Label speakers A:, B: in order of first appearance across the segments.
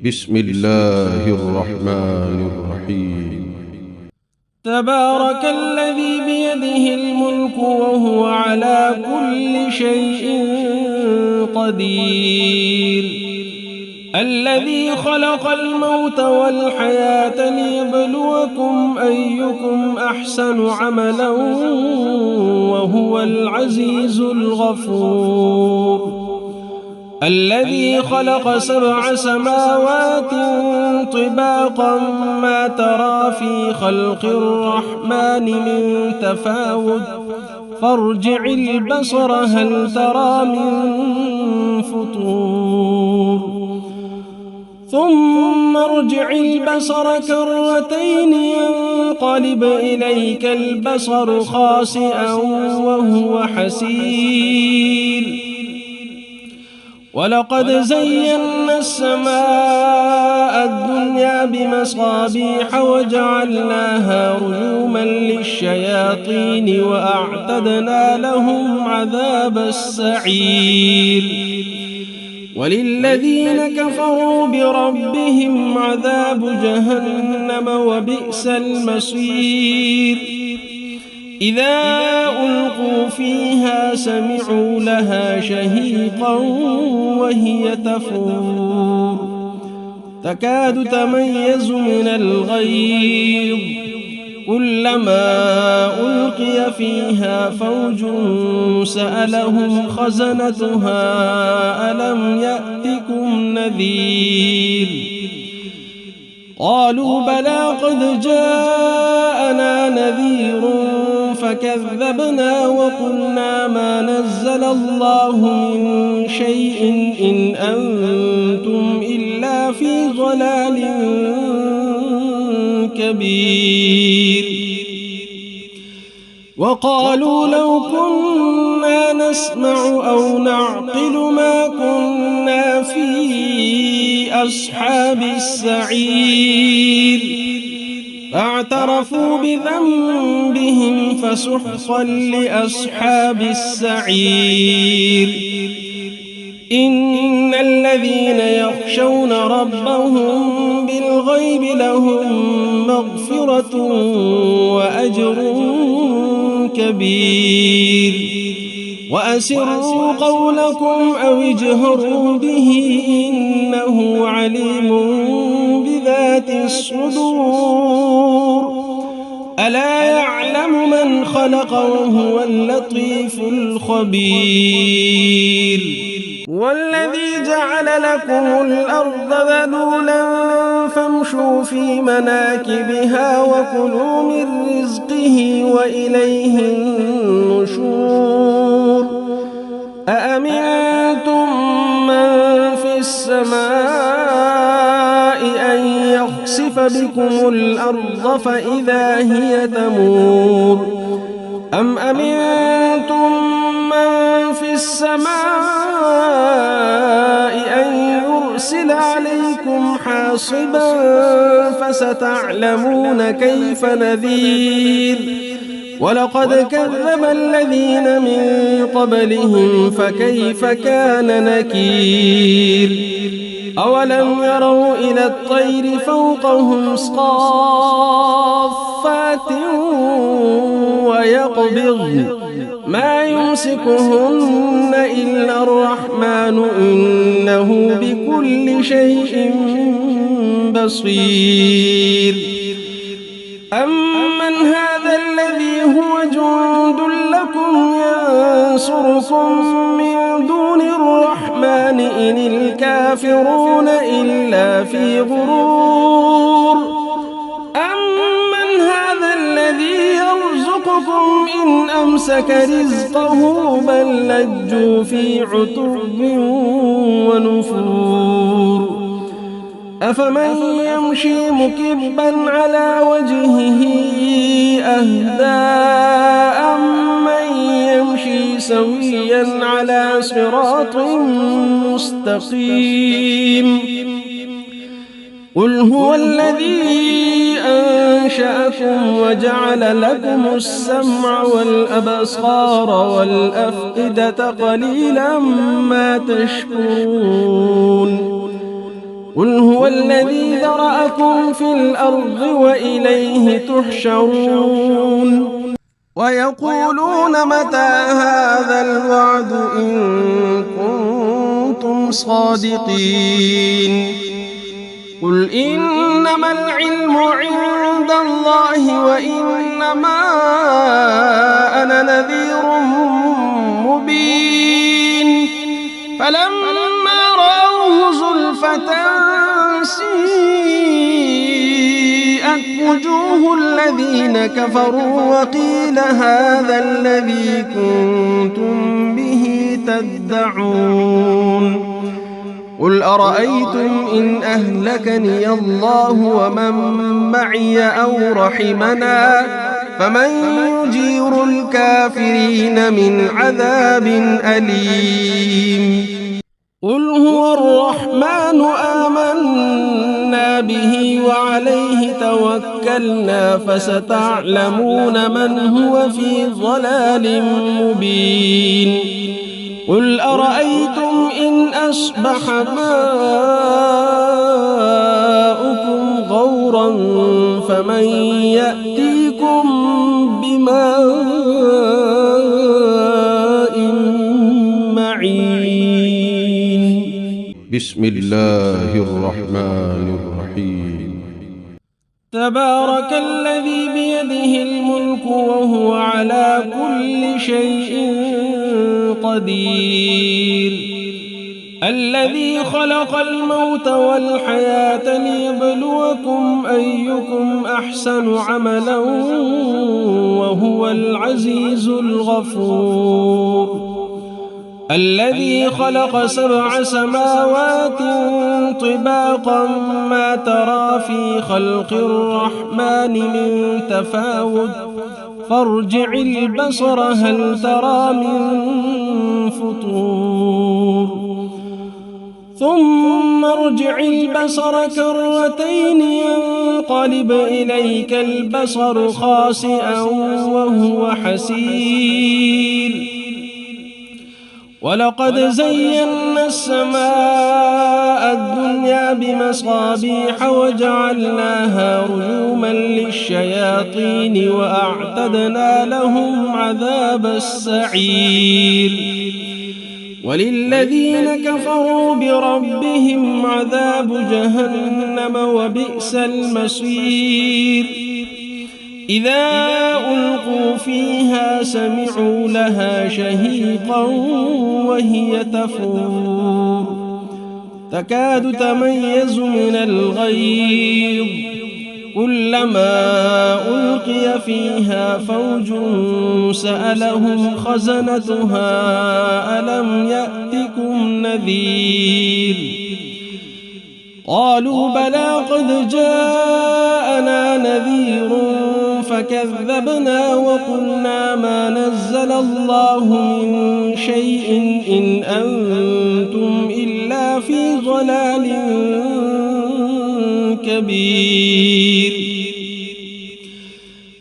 A: بسم الله الرحمن الرحيم.
B: تبارك الذي بيده الملك وهو على كل شيء قدير، الذي خلق الموت والحياة ليبلوكم أيكم أحسن عملا وهو العزيز الغفور، الذي خلق 7 سماوات طباقا ما ترى في خلق الرحمن من تفاوت فارجع البصر هل ترى من فطور ثم ارجع البصر كرتين ينقلب إليك البصر خاسئا وهو حسير، ولقد زينا السماء الدنيا بمصابيح وجعلناها رجوما للشياطين وأعتدنا لهم عذاب السعير، وللذين كفروا بربهم عذاب جهنم وبئس المصير، إذا ألقوا فيها سمعوا لها شهيقا وهي تفور تكاد تميز من الغيظ، كلما ألقي فيها فوج سألهم خزنتها ألم يأتكم نذير، قالوا بلى قد جاءنا نذير فكذبنا وقلنا ما نزل الله من شيء إن أنتم إلا في ضلال كبير، وقالوا لو كنا نسمع أو نعقل ما كنا في أصحاب السعير، فاعترفوا بذنبهم فسحقا لأصحاب السعير، إن الذين يخشون ربهم بالغيب لهم مغفرة وأجر كبير، وأسروا قولكم أو اجهروا به إنه عليم بذات الصدور، ألا يعلم من خلق وهو اللطيف الخبير، والذي جعل لكم الأرض ذلولا فامشوا في مناكبها وكلوا من رزقه وإليه النشور، أأمنتم من في السماء أن يخسف بكم الأرض فإذا هي تمور، أم أمنتم من في السماء أن يرسل عليكم حاصبا فستعلمون كيف نذير، ولقد كذب الذين من قبلهم فكيف كان نكير، أولم يروا إلى الطير فوقهم صافات ويقبضن ما يمسكهن إلا الرحمن إنه بكل شيء بصير، أمن هذا الذي هو جند لكم ينصركم من دون الرحمن إن الكافرون إلا في غرور، أمن هذا الذي يرزقكم إن أمسك رزقه بل لجوا في عتب ونفور، أفمن يمشي مكبا على وجهه أهدى أمن يمشي سويا على صراط مستقيم، قل هو الذي أنشأكم وجعل لكم السمع والأبصار والأفئدة قليلا ما تشكرون، قل هو الذي ذرأكم في الأرض وإليه تحشرون ويقولون متى هذا الوعد إن كنتم صادقين قل إنما العلم عند الله وإنما أنا نذير مبين فلما رأوه زلفة سيئت وجوه الذين كفروا وقيل هذا الذي كنتم به تدعون قل أرأيتم إن أهلكني الله ومن معي أو رحمنا فمن يجير الكافرين من عذاب أليم قل هو الرحمن آمنا به وعليه توكلنا فستعلمون من هو في ضلال مبين قل أرأيتم إن أصبح ماؤكم غورا فمن يأتيكم بماء معين
A: بسم الله الرحمن الرحيم
B: تبارك الذي بيده الملك وهو على كل شيء قدير الذي خلق الموت والحياة ليبلوكم أيكم أحسن عملا وهو العزيز الغفور الذي خلق 7 سماوات طباقا ما ترى في خلق الرحمن من تفاوت فارجع البصر هل ترى من فطور ثم ارجع البصر كرتين ينقلب إليك البصر خاسئا وهو حسير ولقد زينا السماء الدنيا بمصابيح وجعلناها رجوما للشياطين وأعتدنا لهم عذاب السعير وللذين كفروا بربهم عذاب جهنم وبئس المصير إذا ألقوا فيها سمعوا لها شهيقا وهي تفور تكاد تميز من الغيظ كلما ألقي فيها فوج سألهم خزنتها ألم يأتكم نذير قالوا بلى قد جاءنا نذير فكذبنا وقلنا ما نزل الله من شيء إن أنتم إلا في ضلال كبير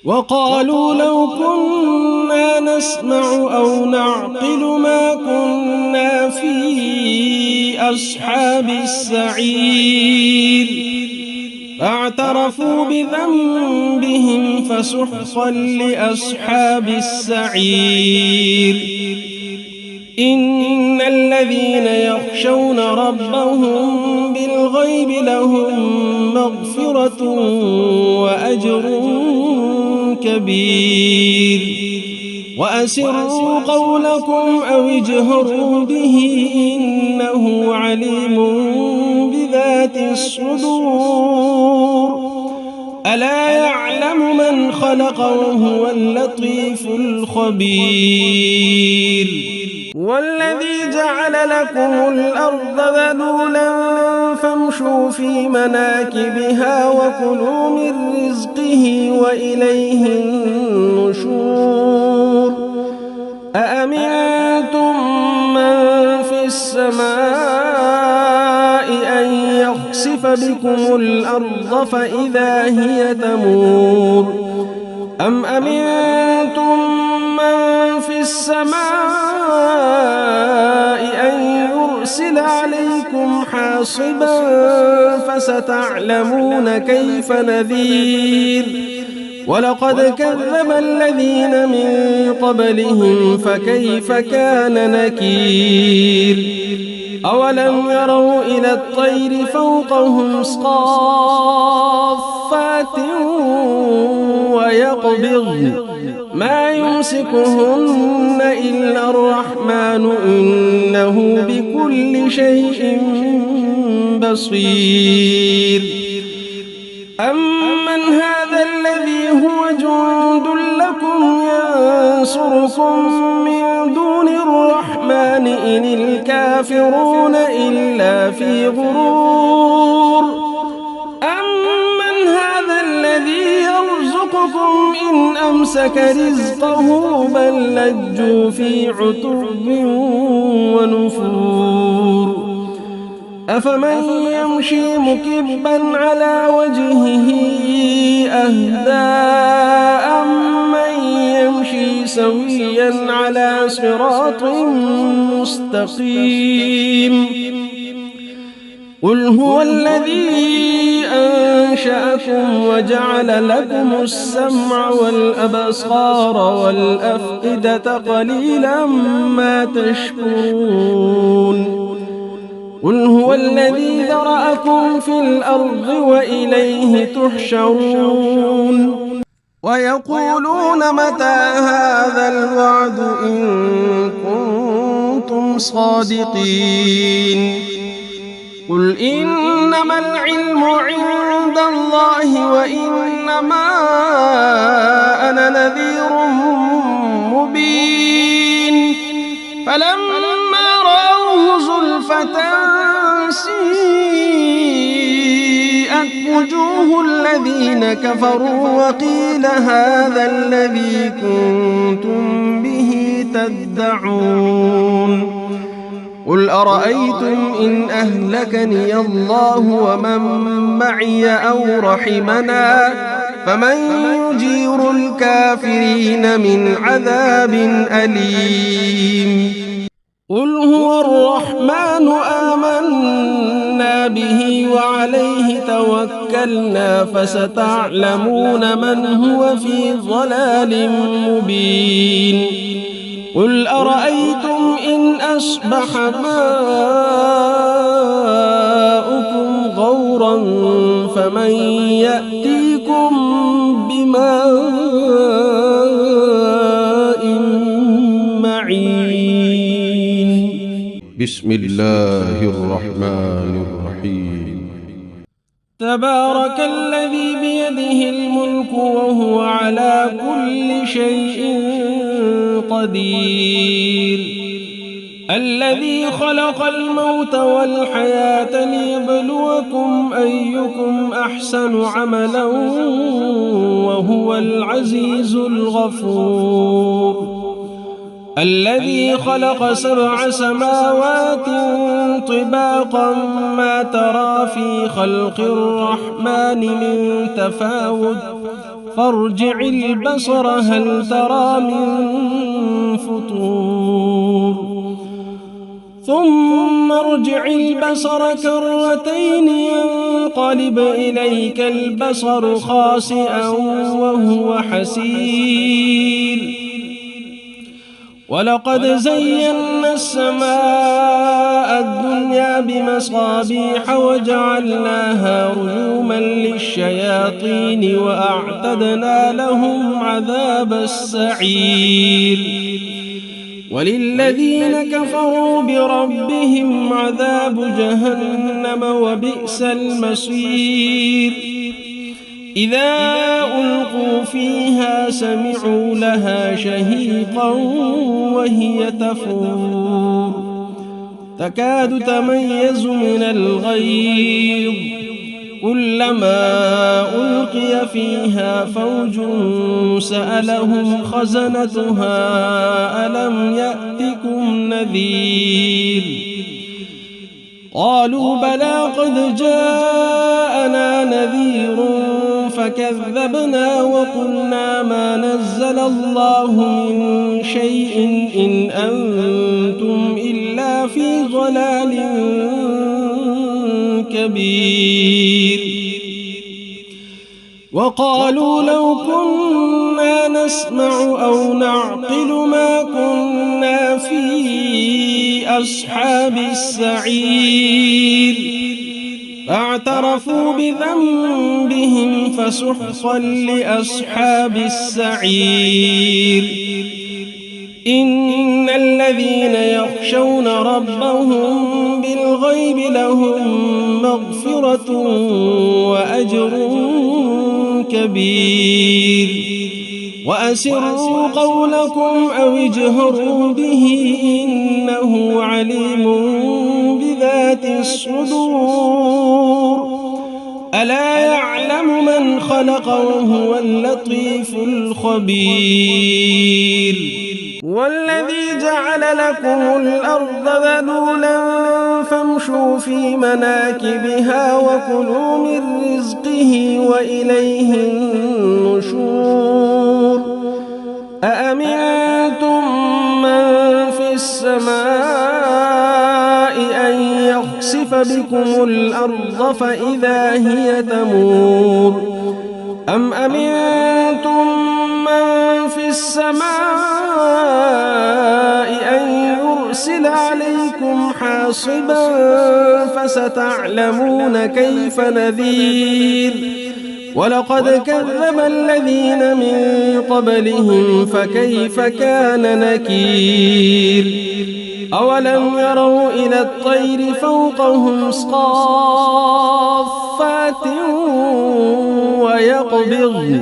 B: وقالوا لو كنا نسمع أو نعقل ما كنا في أصحاب السعير فاعترفوا بذنبهم فسحقا لأصحاب السعير إن الذين يخشون ربهم بالغيب لهم مغفرة وأجر كبير وأسروا قولكم أو اجهروا به إنه عليم بذات الصدور ألا يعلم من خلق وهو اللطيف الخبير والذي جعل لكم الأرض ذلولا فامشوا في مناكبها وكلوا من رزقه وإليه النشور أأمنتم من في السماء أن يخسف بكم الأرض فإذا هي تمور أم أمنتم من في السماء أن يرسل عليكم حاصبا فستعلمون كيف نذير ولقد كذب الذين من قبلهم فكيف كان نكير أولم يروا إلى الطير فوقهم صافات ويقبضن ما يمسكهن إلا الرحمن إنه بكل شيء بصير أمن هذا الذي هو جند لكم ينصركم من دون الرحمن إن الكافرون إلا في غرور أمن هذا الذي يرزقكم إن أمسك رزقه بل لجوا في عتب ونفور أفمن يمشي مكبا على وجهه أهدى أمن يمشي سويا على صراط مستقيم قل هو الذي أنشأكم وجعل لكم السمع والأبصار والأفئدة قليلا ما تشكرون قل هو الذي ذرأكم في الأرض وإليه تحشرون ويقولون متى هذا الوعد إن كنتم صادقين قل إنما العلم عند الله وإنما أنا نذير مبين فلما رأوه زلفة سيئت وجوه الذين كفروا وقيل هذا الذي كنتم به تدعون قل أرأيتم إن أهلكني الله ومن معي أو رحمنا فمن يجير الكافرين من عذاب أليم قل هو الرحمن آمنا به وعليه توكلنا فستعلمون من هو في ضلال مبين قل أرأيتم إن أصبح ماؤكم غورا فمن يأتيكم بماء معين
A: بسم الله الرحمن الرحيم
B: تبارك الذي بيده الملك وهو على كل شيء قدير الذي خلق الموت والحياة ليبلوكم أيكم أحسن عملا وهو العزيز الغفور الذي خلق 7 سماوات طباقا ما ترى في خلق الرحمن من تفاوت فارجع البصر هل ترى من فطور ثم ارجع البصر كرتين ينقلب إليك البصر خاسئا وهو حسير ولقد زينا السماء الدنيا بمصابيح وجعلناها رجوما للشياطين وأعتدنا لهم عذاب السعير وللذين كفروا بربهم عذاب جهنم وبئس المصير إذا ألقوا فيها سمعوا لها شهيقا وهي تفور تكاد تميز من الغيظ كلما ألقي فيها فوج سألهم خزنتها ألم يأتكم نذير قالوا بلى قد جاءنا نذير فكذبنا وقلنا ما نزل الله من شيء إن أنتم إلا إلا في ضلال كبير. وقالوا لو كنا نسمع أو نعقل ما كنا في أصحاب السعير فاعترفوا بذنبهم فسحقا لأصحاب السعير. إن الذين يخشون ربهم بالغيب لهم مغفرة وأجر كبير. وأسروا قولكم أو اجهروا به إنه عليم بذات الصدور. ألا يعلم من خلق وهو اللطيف الخبير. والذي جعل لكم الأرض ذلولا فامشوا في مناكبها وكلوا من رزقه وإليه النشور. أأمنتم من في السماء أن يخسف بكم الأرض فإذا هي تمور أم أمنتم من في السماء أن يرسل عليكم حاصبا فستعلمون كيف نذير. ولقد كذب الذين من قبلهم فكيف كان نكير. أولم يروا إلى الطير فوقهم صافات ويقبضن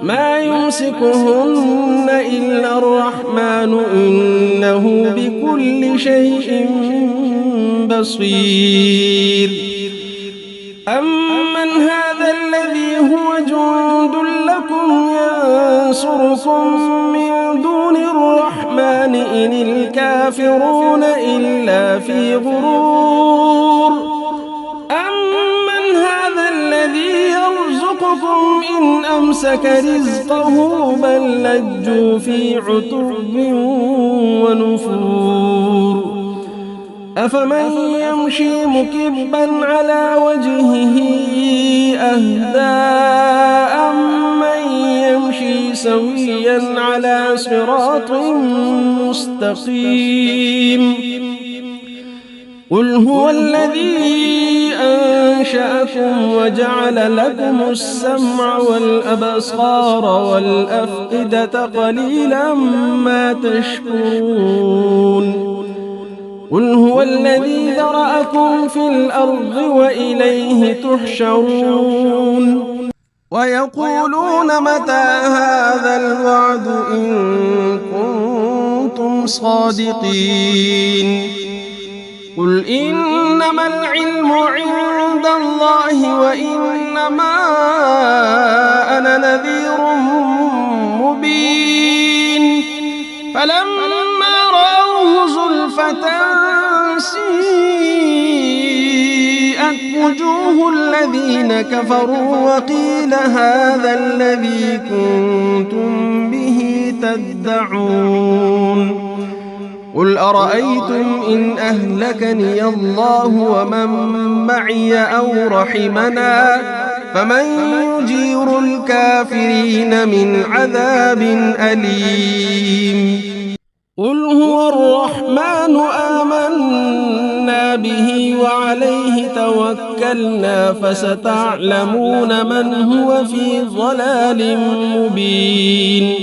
B: ما يمسكهن إلا الرحمن إنه بكل شيء بصير. أمن هذا الذي هو جند لكم ينصركم من دون الرحمن إن الكافرون إلا في غرور. أمن هذا الذي يرزقكم إن أمسك رزقه بل لجوا في عتب ونفور. أفمن يمشي مكبا على وجهه أهدى أمن يمشي سويا على صراط مستقيم. قل هو الذي أنشأكم وجعل لكم السمع والأبصار والأفئدة قليلا ما تشكرون. قل هو الذي ذرأكم في الأرض وإليه تحشرون. ويقولون متى هذا الوعد إن كنتم صادقين. قل إنما العلم عند الله وإنما أنا نذير مبين. فلما رأوه زلفة سيئت وجوه الذين كفروا وقيل هذا الذي كنتم به تدعون. قل أرأيتم إن أهلكني الله ومن معي أو رحمنا فمن يجير الكافرين من عذاب أليم. قل هو الرحمن آمنا به وعليه توكلنا فستعلمون من هو في ضلال مبين.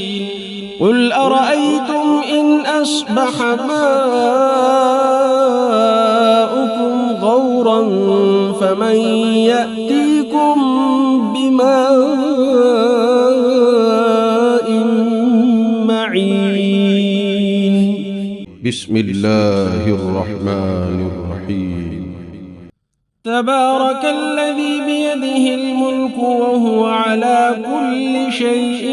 B: قل أرأيتم إن أصبح ماؤكم غورا فمن يأتيكم بماء معين.
A: بسم الله الرحمن الرحيم.
B: تبارك الذي بيده الملك وهو على كل شيء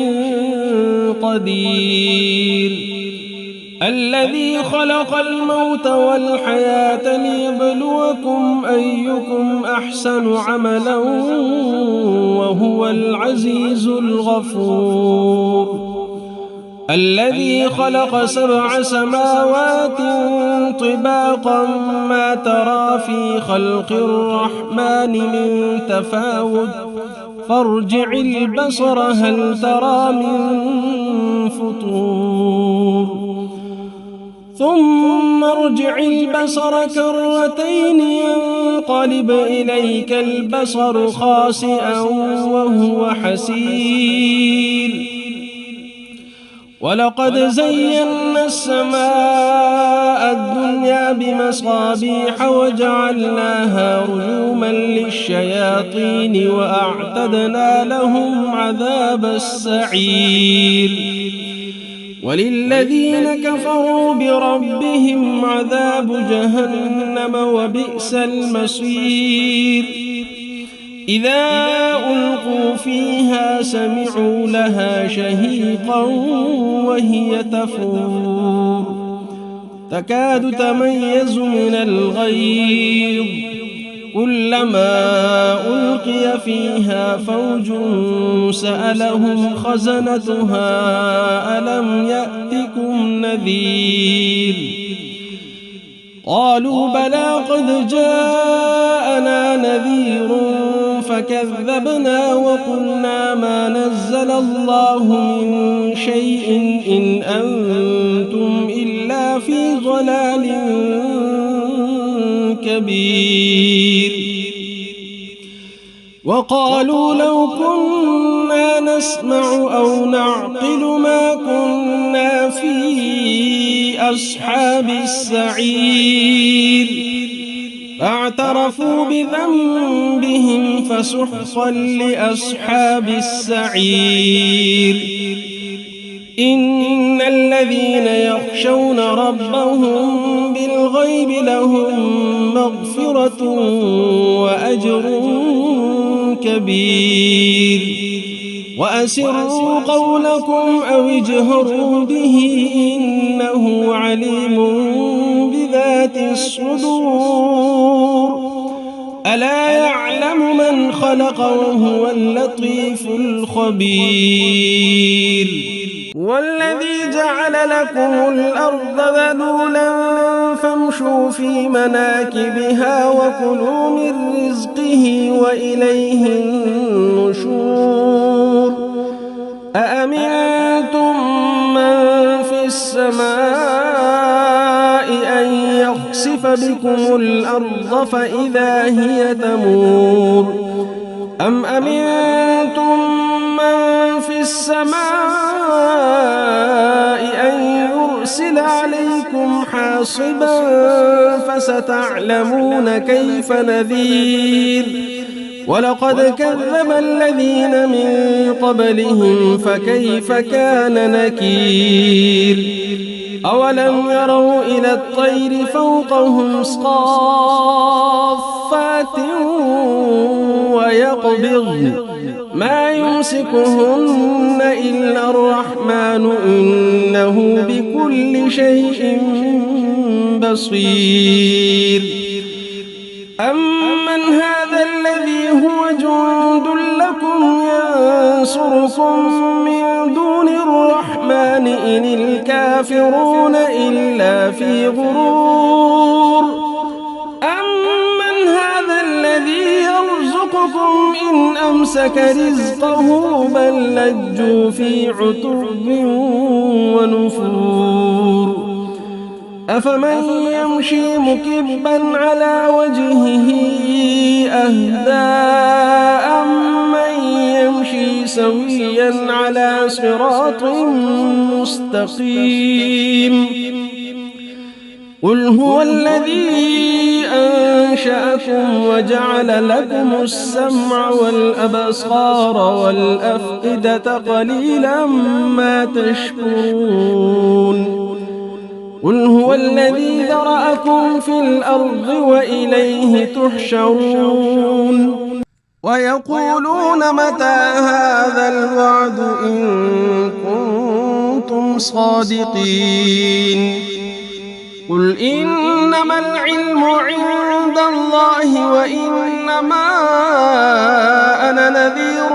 B: قدير. الذي خلق الموت والحياة ليبلوكم أيكم أحسن عملا وهو العزيز الغفور. الذي خلق 7 سماوات طباقا ما ترى في خلق الرحمن من تفاوت فارجع البصر هل ترى من فطور ثم ارجع البصر كرتين ينقلب إليك البصر خاسئا وهو حسير ولقد زينا السماء الدنيا بمصابيح وجعلناها رجوما للشياطين وأعتدنا لهم عذاب السعير وللذين كفروا بربهم عذاب جهنم وبئس المصير إذا ألقوا فيها سمعوا لها شهيقا وهي تفور تكاد تميز من الغيظ كلما ألقي فيها فوج سألهم خزنتها ألم يأتكم نذير قالوا بلى قد جاءنا نذير فكذبنا وقلنا ما نزل الله من شيء إن أنتم إلا في ضلال كبير وقالوا لو كنا نسمع أو نعقل ما كنا في أصحاب السعير فاعترفوا بذنبهم فسحقا لأصحاب السعير إن الذين يخشون ربهم بالغيب لهم مغفرة وأجر كبير وأسروا قولكم أو اجهروا به إنه عليم بذات الصدور ألا يعلم من خلق وهو اللطيف الخبير والذي جعل لكم الأرض ذلولا فامشوا في مناكبها وكلوا من رزقه وإليه النشور أأمنتم من في السماء أن يخسف بكم الأرض فإذا هي تمور أم أمنتم من في السماء أن يرسل عليكم حاصبا فستعلمون كيف نذير ولقد كذب الذين من قبلهم فكيف كان نكير أولم يروا إلى الطير فوقهم صافات ويقبضن ما يمسكهن إلا الرحمن إنه بكل شيء بصير أمن هذا الذي هو جند لكم ينصركم من دون الرحمن إن الكافرون إلا في غرور أمن هذا الذي يرزقكم إن أمسك رزقه بل لجوا في عتب ونفور أفمن يمشي مكبا على وجهه أهدى أمن يمشي سويا على صراط مستقيم قل هو الذي أنشأكم وجعل لكم السمع والأبصار والأفئدة قليلا ما تشكرون قل هو الذي ذرأكم في الأرض وإليه تحشرون ويقولون متى هذا الوعد إن كنتم صادقين قل إنما العلم عند الله وإنما أنا نذير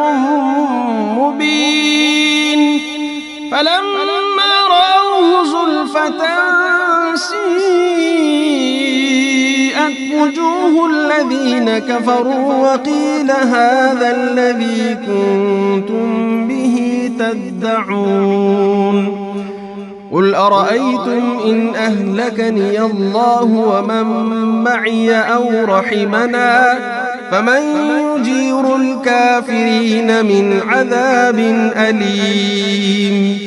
B: مبين فلما وجوه الذين كفروا وقيل هذا الذي كنتم به تدعون قل أرأيتم إن أهلكني الله ومن معي أو رحمنا فمن يجير الكافرين من عذاب أليم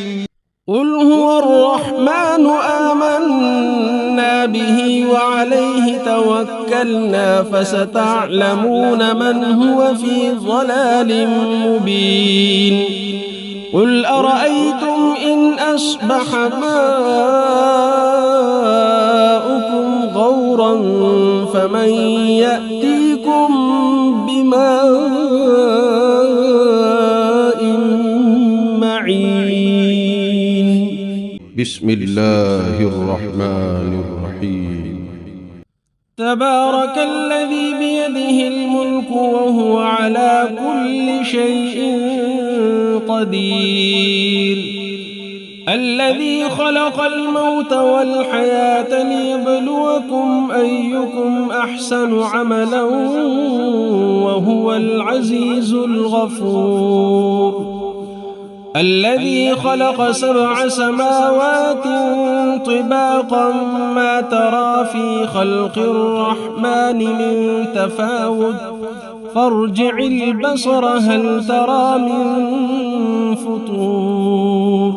B: قل هو الرحمن آمنا به وعليه توكلنا فستعلمون من هو في ضلال مبين قل أرأيتم إن أصبح ماؤكم غورا فمن يأتيكم بماء معين
A: بسم الله الرحمن الرحيم
B: تبارك الذي بيده الملك وهو على كل شيء قدير الذي خلق الموت والحياة ليبلوكم أيكم أحسن عملا وهو العزيز الغفور الذي خلق 7 سماوات طباقا ما ترى في خلق الرحمن من تفاوت فارجع البصر هل ترى من فطور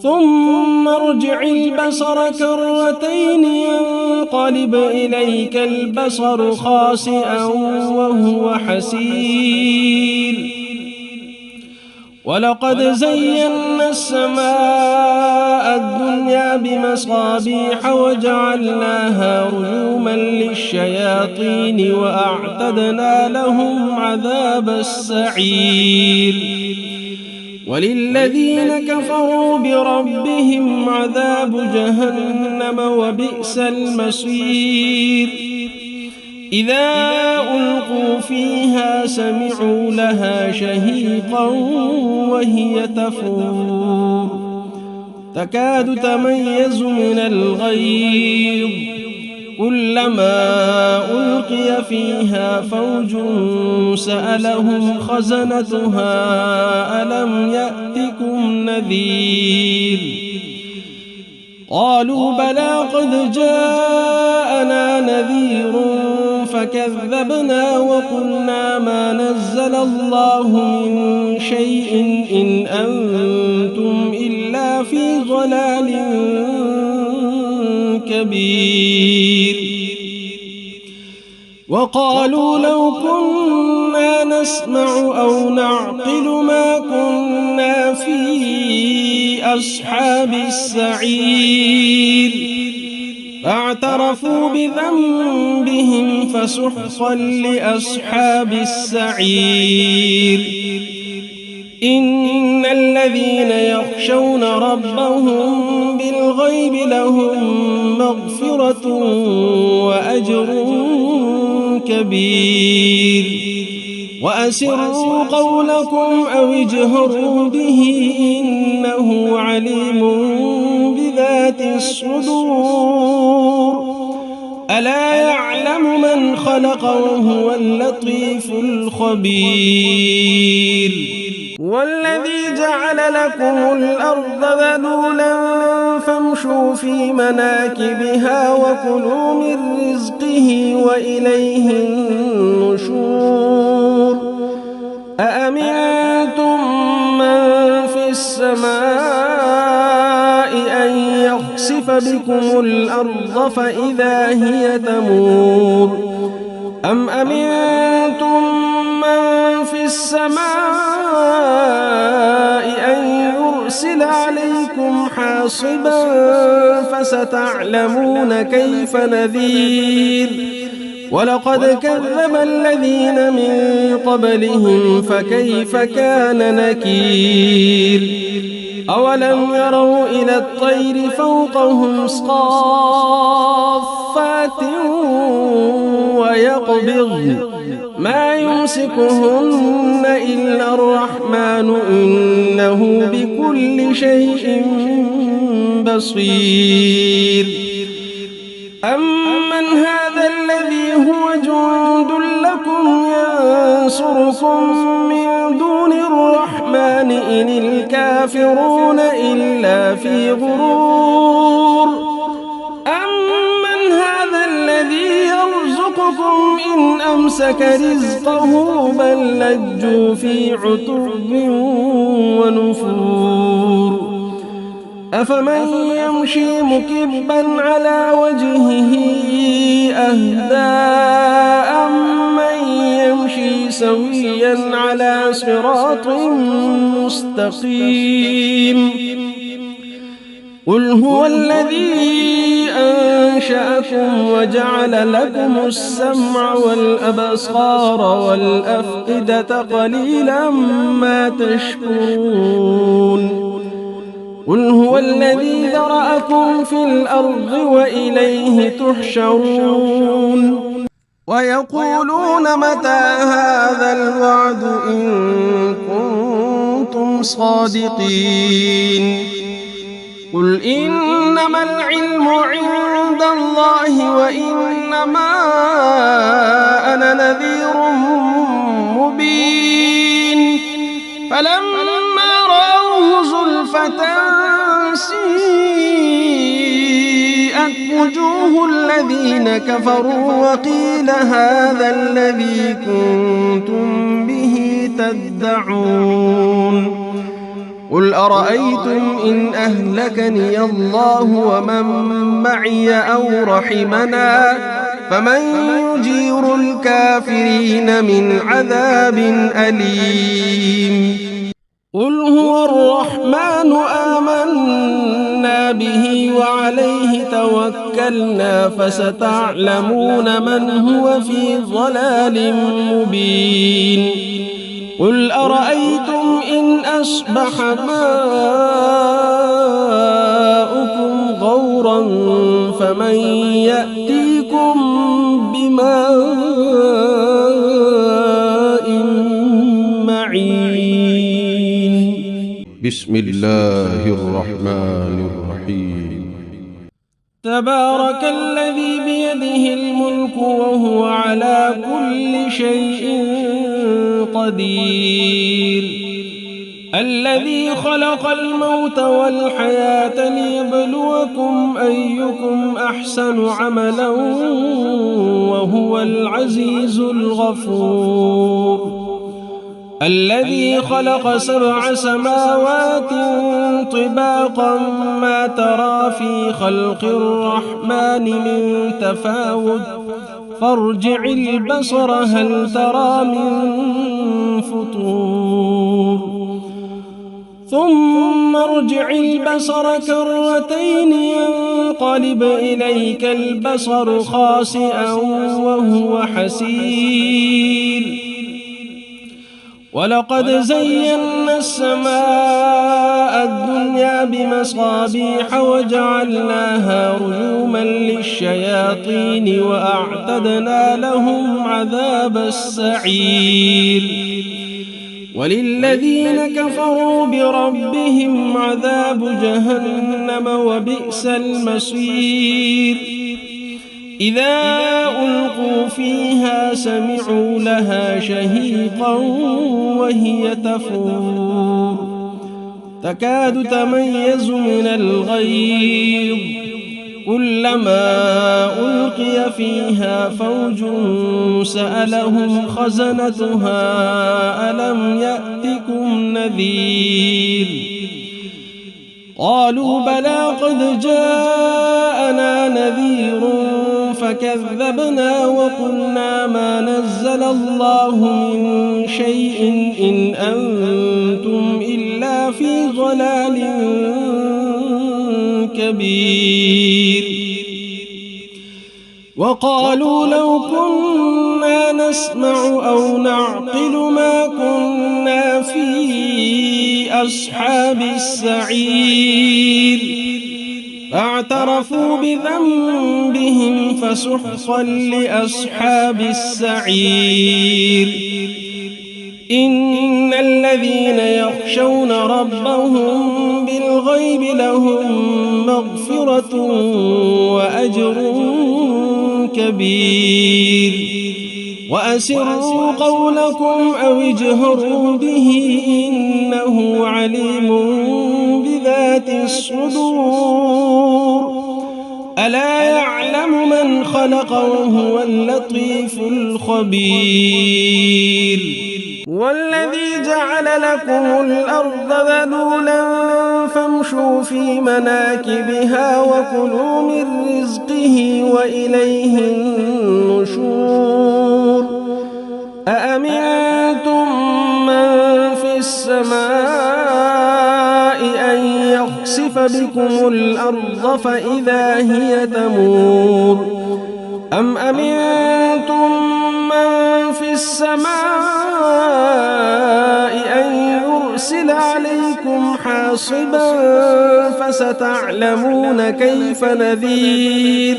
B: ثم ارجع البصر كرتين ينقلب إليك البصر خاسئا وهو حسير ولقد زينا السماء الدنيا بمصابيح وجعلناها رجوما للشياطين وأعتدنا لهم عذاب السعير وللذين كفروا بربهم عذاب جهنم وبئس المصير إذا ألقوا فيها سمعوا لها شهيقا وهي تفور تكاد تميز من الغيظ كلما ألقي فيها فوج سألهم خزنتها ألم يأتكم نذير قالوا بلى قد جاءنا نذير فكذبنا وقلنا ما نزل الله من شيء إن أنتم إلا في ضلال كبير وقالوا لو كنا نسمع أو نعقل ما كنا في أصحاب السعير فاعترفوا بذنبهم فسحقا لأصحاب السعير إن الذين يخشون ربهم بالغيب لهم مغفرة وأجر كبير وأسروا قولكم أو اجهروا به إنه عليم بذات الصدور ألا يعلم من خلق وهو اللطيف الخبير والذي جعل لكم الأرض ذلولا فامشوا في مناكبها وكلوا من رزقه وإليه النشور أأمنتم من في السماء أن يخسف بكم الأرض فإذا هي تمور أم أمنتم من في السماء أن يرسل عليكم حاصبا فستعلمون كيف نذير ولقد كذب الذين من قبلهم فكيف كان نكير أولم يروا إلى الطير فوقهم صافات ويقبضن ما يمسكهن إلا الرحمن إنه بكل شيء بصير أمن هذا ينصركم من دون الرحمن إن الكافرون إلا في غرور أمن هذا الذي يرزقكم إن أمسك رزقه بل لجوا في عتب ونفور أفمن يمشي مكبا على وجهه أهدى أمن يمشي سويا على صراط مستقيم قل هو الذي أنشأكم وجعل لكم السمع والأبصار والأفئدة قليلا ما تشكرون قل هو الذي ذرأكم في الأرض وإليه تحشرون ويقولون متى هذا الوعد إن كنتم صادقين قل إنما العلم عند الله وإنما أنا نذير مبين فلما رأوه زلفة سيئت وجوه الذين كفروا وقيل هذا الذي كنتم به تدعون قل أرأيتم إن أهلكني الله ومن معي أو رحمنا فمن يجير الكافرين من عذاب أليم قل هو الرحمن آمنا به وعليه توكلنا فستعلمون من هو في ضلال مبين قل أرأيتم إن أصبح ماؤكم غورا فمن يأتيكم بماء معين
A: بسم الله الرحمن الرحيم
B: تبارك الذي بيده الملك وهو على كل شيء قدير الذي خلق الموت والحياة ليبلوكم أيكم أحسن عملا وهو العزيز الغفور الذي خلق 7 سماوات طباقا ما ترى في خلق الرحمن من تفاوت فارجع البصر هل ترى من فطور ثم ارجع البصر كرتين ينقلب إليك البصر خاسئا وهو حسير ولقد زينا السماء الدنيا بمصابيح وجعلناها رجوما للشياطين وأعتدنا لهم عذاب السعير وللذين كفروا بربهم عذاب جهنم وبئس المصير إذا ألقوا فيها سمعوا لها شهيقا وهي تفور تكاد تميز من الغيظ كلما ألقي فيها فوج سألهم خزنتها ألم يأتكم نذير قالوا بلى قد جاءنا نذير فكذبنا وقلنا ما نزل الله من شيء إن أنتم إلا في ضلال كبير وقالوا لو كنا نسمع أو نعقل ما كنا في أصحاب السعير فاعترفوا بذنبهم فسحقا لأصحاب السعير إن الذين يخشون ربهم بالغيب لهم مغفرة وأجر كبير وأسروا قولكم أو اجهروا به إنه عليم بذات الصدور ألا يعلم من خلق وهو اللطيف الخبير والذي جعل لكم الأرض ذلولا فامشوا في مناكبها وكلوا من رزقه وإليه النشور أأمنتم من في السماء أن يخسف بكم الأرض فإذا هي تمور أم أمنتم من في السماء أن يرسل عليكم حاصبا فستعلمون كيف نذير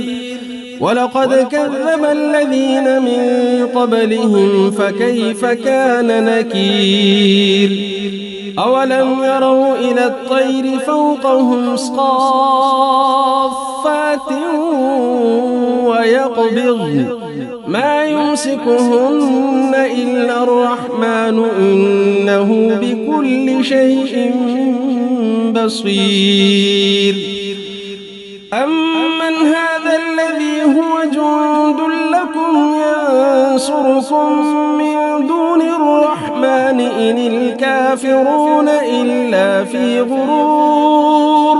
B: ولقد كذب الذين من قبلهم فكيف كان نكير أولم يروا إلى الطير فوقهم صافات ويقبضن ما يمسكهن إلا الرحمن إنه بكل شيء بصير أمن هذا الذي هو جند لكم ينصركم من دون الرحمن إن الكافرون إلا في غرور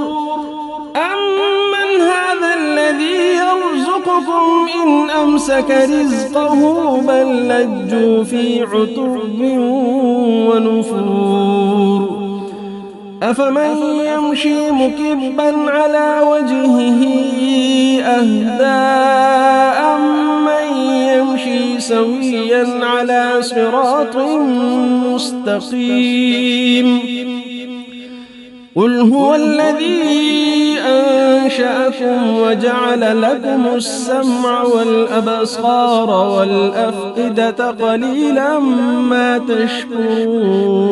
B: أمن هذا الذي يرزقكم إن أمسك رزقه بل لجوا في عتب ونفور أفمن يمشي مكبا على وجهه أهدى أمن يمشي سويا على صراط مستقيم قل هو الذي أنشأكم وجعل لكم السمع والأبصار والأفئدة قليلا ما تشكرون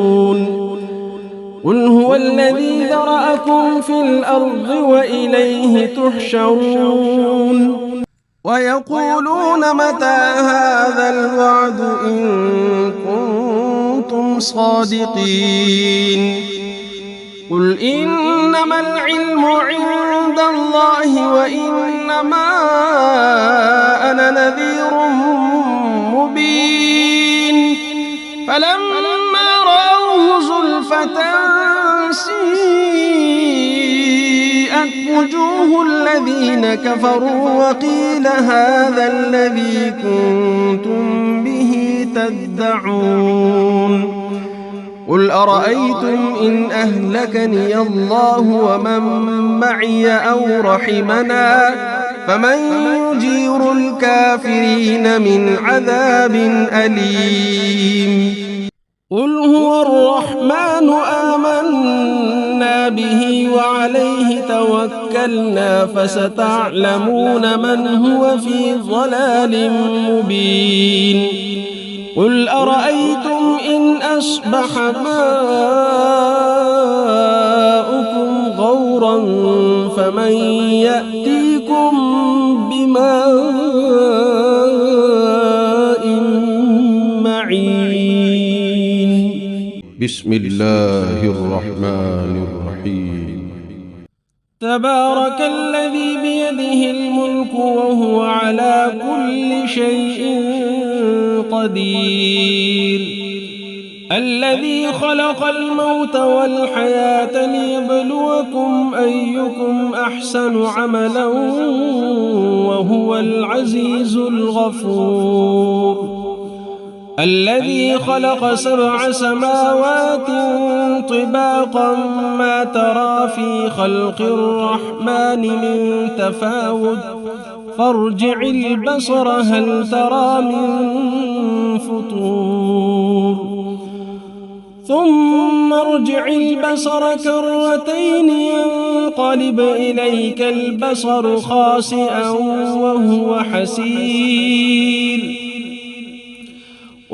B: قل هو الذي ذرأكم في الأرض وإليه تحشرون ويقولون متى هذا الوعد إن كنتم صادقين قل إنما العلم عند الله وإنما أنا نذير مبين فلما رأوه زلفة سيئت وجوه الذين كفروا وقيل هذا الذي كنتم به تدعون قل أرأيتم إن أهلكني الله ومن معي أو رحمنا فمن يجير الكافرين من عذاب أليم قل هو الرحمن آمنا به وعليه توكلنا فستعلمون من هو في ضلال مبين قل أرأيتم إن أصبح ماؤكم غورا فمن يأتيكم بماء معين
A: بسم الله الرحمن الرحيم
B: تبارك الذي بيده الملك وهو على كل شيء قدير الذي خلق الموت والحياة ليبلوكم أيكم أحسن عملا وهو العزيز الغفور الذي خلق 7 سماوات طباقا ما ترى في خلق الرحمن من تفاوت فارجع البصر هل ترى من فطور ثم ارجع البصر كرتين ينقلب إليك البصر خاسئا وهو حسير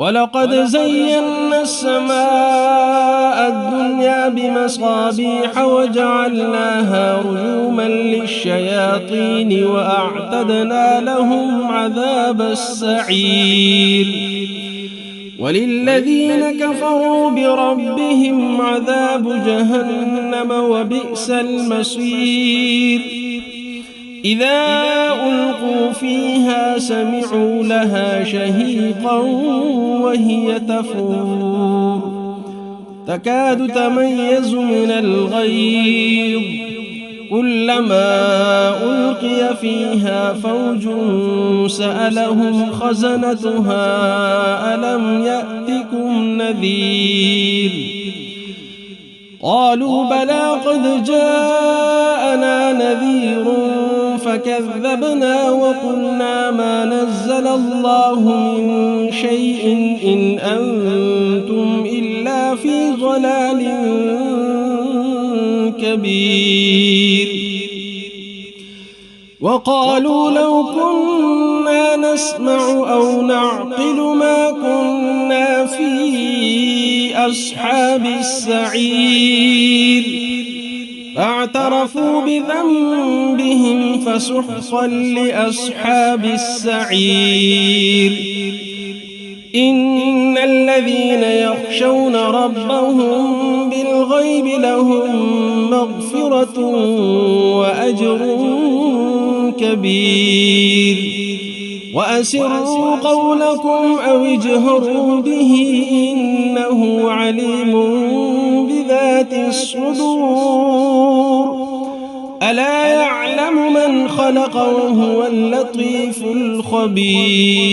B: ولقد زينا السماء الدنيا بمصابيح وجعلناها رجوما للشياطين وأعتدنا لهم عذاب السعير وللذين كفروا بربهم عذاب جهنم وبئس المصير إذا ألقوا فيها سمعوا لها شهيقا وهي تفور تكاد تميز من الغيظ كلما ألقي فيها فوج سألهم خزنتها ألم يأتكم نذير قالوا بلى قد جاءنا نذير فكذبنا وقلنا ما نزل الله من شيء إن أنتم إلا في ضلال كبير وقالوا لو كنا نسمع أو نعقل ما كنا في أصحاب السعير فاعترفوا بذنبهم فسحقا لأصحاب السعير إن الذين يخشون ربهم بالغيب لهم مغفرة وأجر كبير وأسروا قولكم أو اجهروا به إنه عليم بذات الصدور ألا يعلم من خلق وهو اللطيف الخبير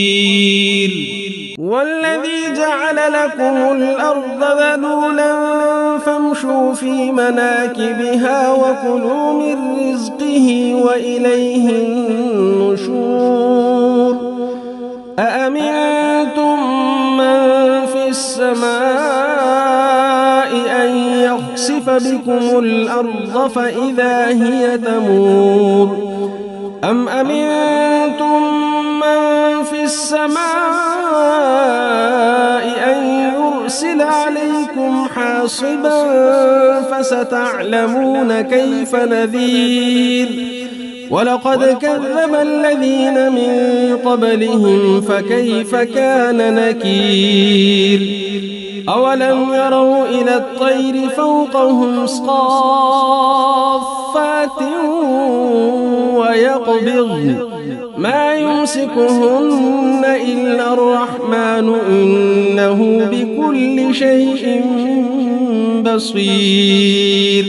B: والذي جعل لكم الأرض ذلولا فامشوا في مناكبها وكلوا من رزقه وإليه النشور أأمنتم من في السماء أن يخسف بكم الأرض فإذا هي تمور أم أمنتم من في السماء أن يرسل عليكم حاصبا فستعلمون كيف نذير ولقد كذب الذين من قبلهم فكيف كان نكير أولم يروا إلى الطير فوقهم صافات ويقبضن ما يمسكهن إلا الرحمن إنه بكل شيء بصير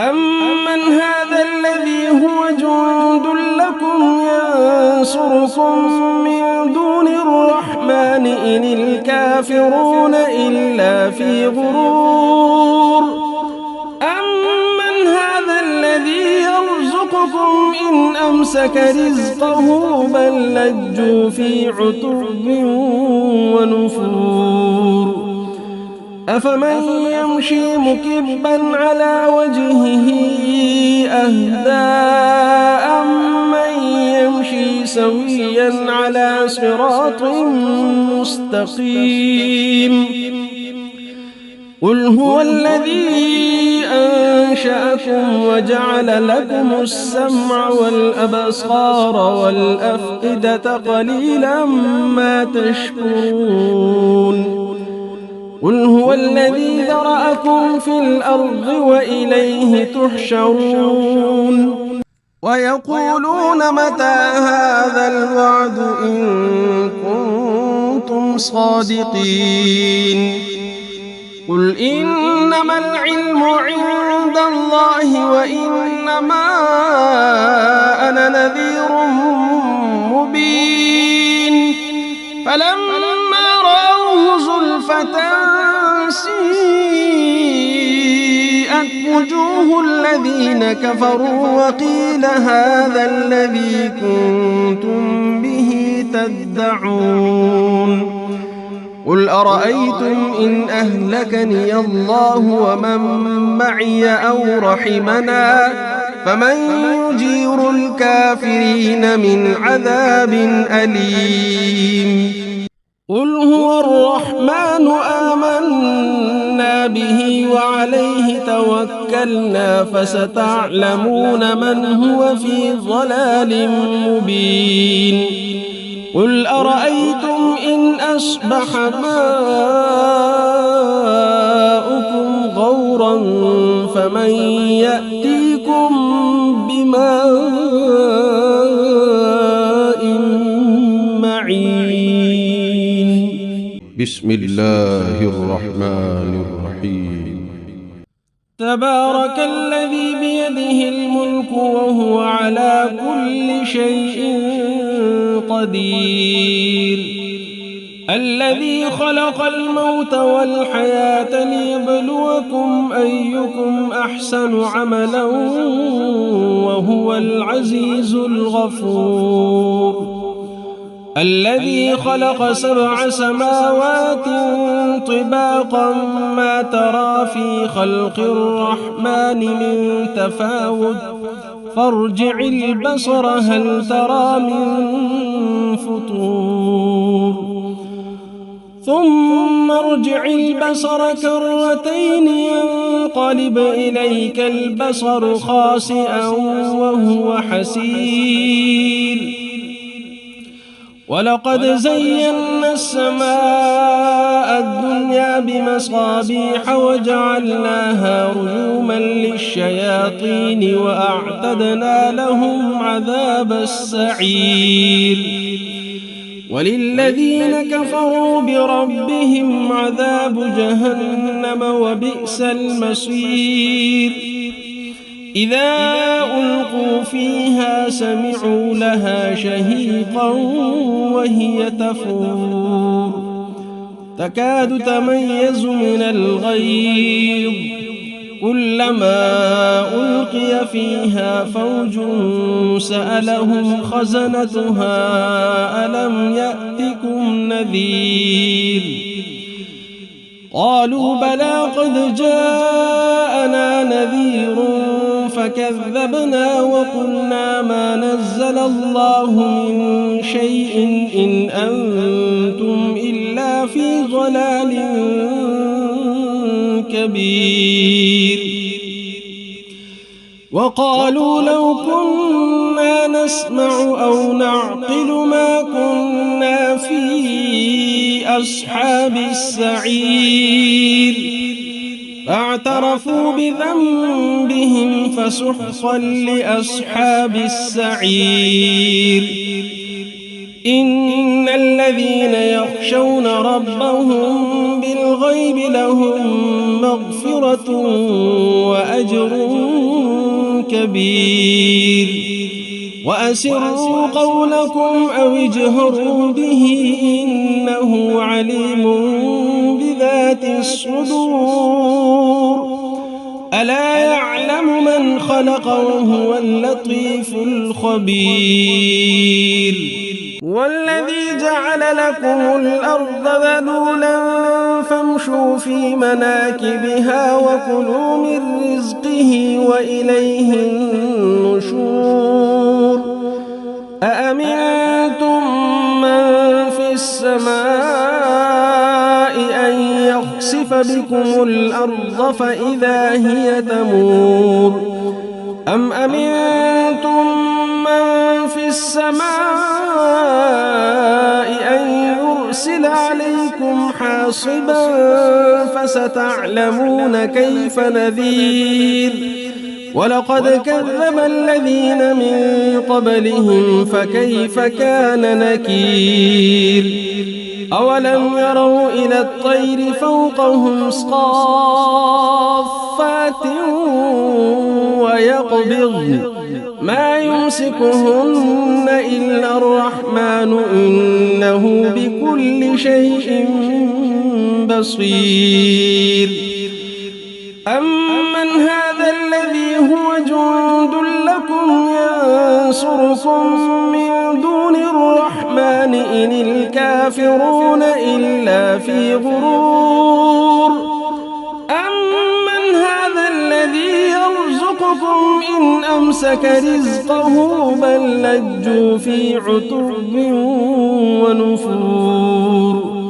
B: أمن هذا الذي هو جند لكم ينصركم من دون الرحمن إن الكافرون إلا في غرور أمن هذا الذي يرزقكم إن أمسك رزقه بل لجوا في عتب ونفور أفمن يمشي مكبا على وجهه أهدى أمن يمشي سويا على صراط مستقيم قل هو الذي أنشأكم وجعل لكم السمع والأبصار والأفئدة قليلا ما تشكرون قل هو الذي ذرأكم في الأرض وإليه تحشرون ويقولون متى هذا الوعد إن كنتم صادقين قل إنما العلم عند الله وإنما أنا نذير مبين فلما رأوه زلفة سيئت وجوه الذين كفروا وقيل هذا الذي كنتم به تدعون قل أرأيتم إن أهلكني الله ومن معي أو رحمنا فمن يجير الكافرين من عذاب أليم قل هو الرحمن آمنا به وعليه توكلنا فستعلمون من هو في ضلال مبين قل أرأيتم إن أصبح ماؤكم غورا فمن يأتيكم بماء معين
A: بسم الله الرحمن الرحيم
B: تبارك الذي بيده الملك وهو على كل شيء قدير الذي خلق الموت والحياة ليبلوكم أيكم أحسن عملا وهو العزيز الغفور الذي خلق 7 سماوات طباقا ما ترى في خلق الرحمن من تفاوت فارجع البصر هل ترى من فطور ثم ارجع البصر كرتين ينقلب إليك البصر خاسئا وهو حسير ولقد زينا السماء الدنيا بمصابيح وجعلناها رجوما للشياطين وأعتدنا لهم عذاب السعير وللذين كفروا بربهم عذاب جهنم وبئس المصير إذا ألقوا فيها سمعوا لها شهيقا وهي تفور تكاد تميز من الغيظ كلما ألقي فيها فوج سألهم خزنتها ألم يأتكم نذير قالوا بلى قد جاءنا نذير فكذبنا وقلنا ما نزل الله من شيء إن أنتم إلا في ضلال كبير وقالوا لو كنا نسمع أو نعقل ما كنا في أصحاب السعير فاعترفوا بذنبهم فسحقا لأصحاب السعير إن الذين يخشون ربهم بالغيب لهم مغفرة وأجر كبير وأسروا قولكم أو اجهروا به إنه عليم بذات الصدور ألا يعلم من خلق وهو اللطيف الخبير والذي جعل لكم الأرض ذلولا فامشوا في مناكبها وكلوا من رزقه وإليه النشور أأمنتم من في السماء أن يخسف بكم الأرض فإذا هي تمور أم أمنتم من في السماء أن يرسل عليكم حاصبا فستعلمون كيف نذير ولقد كذب الذين من قبلهم فكيف كان نكير أولم يروا إلى الطير فوقهم صافات ويقبضن ما يمسكهن إلا الرحمن إنه بكل شيء بصير أمن هذا الذي هو جند لكم ينصركم من دون الرحمن إن الكافرون إلا في غرور أمن هذا الذي يرزقكم إن أمسك رزقه بل لجوا في عتب ونفور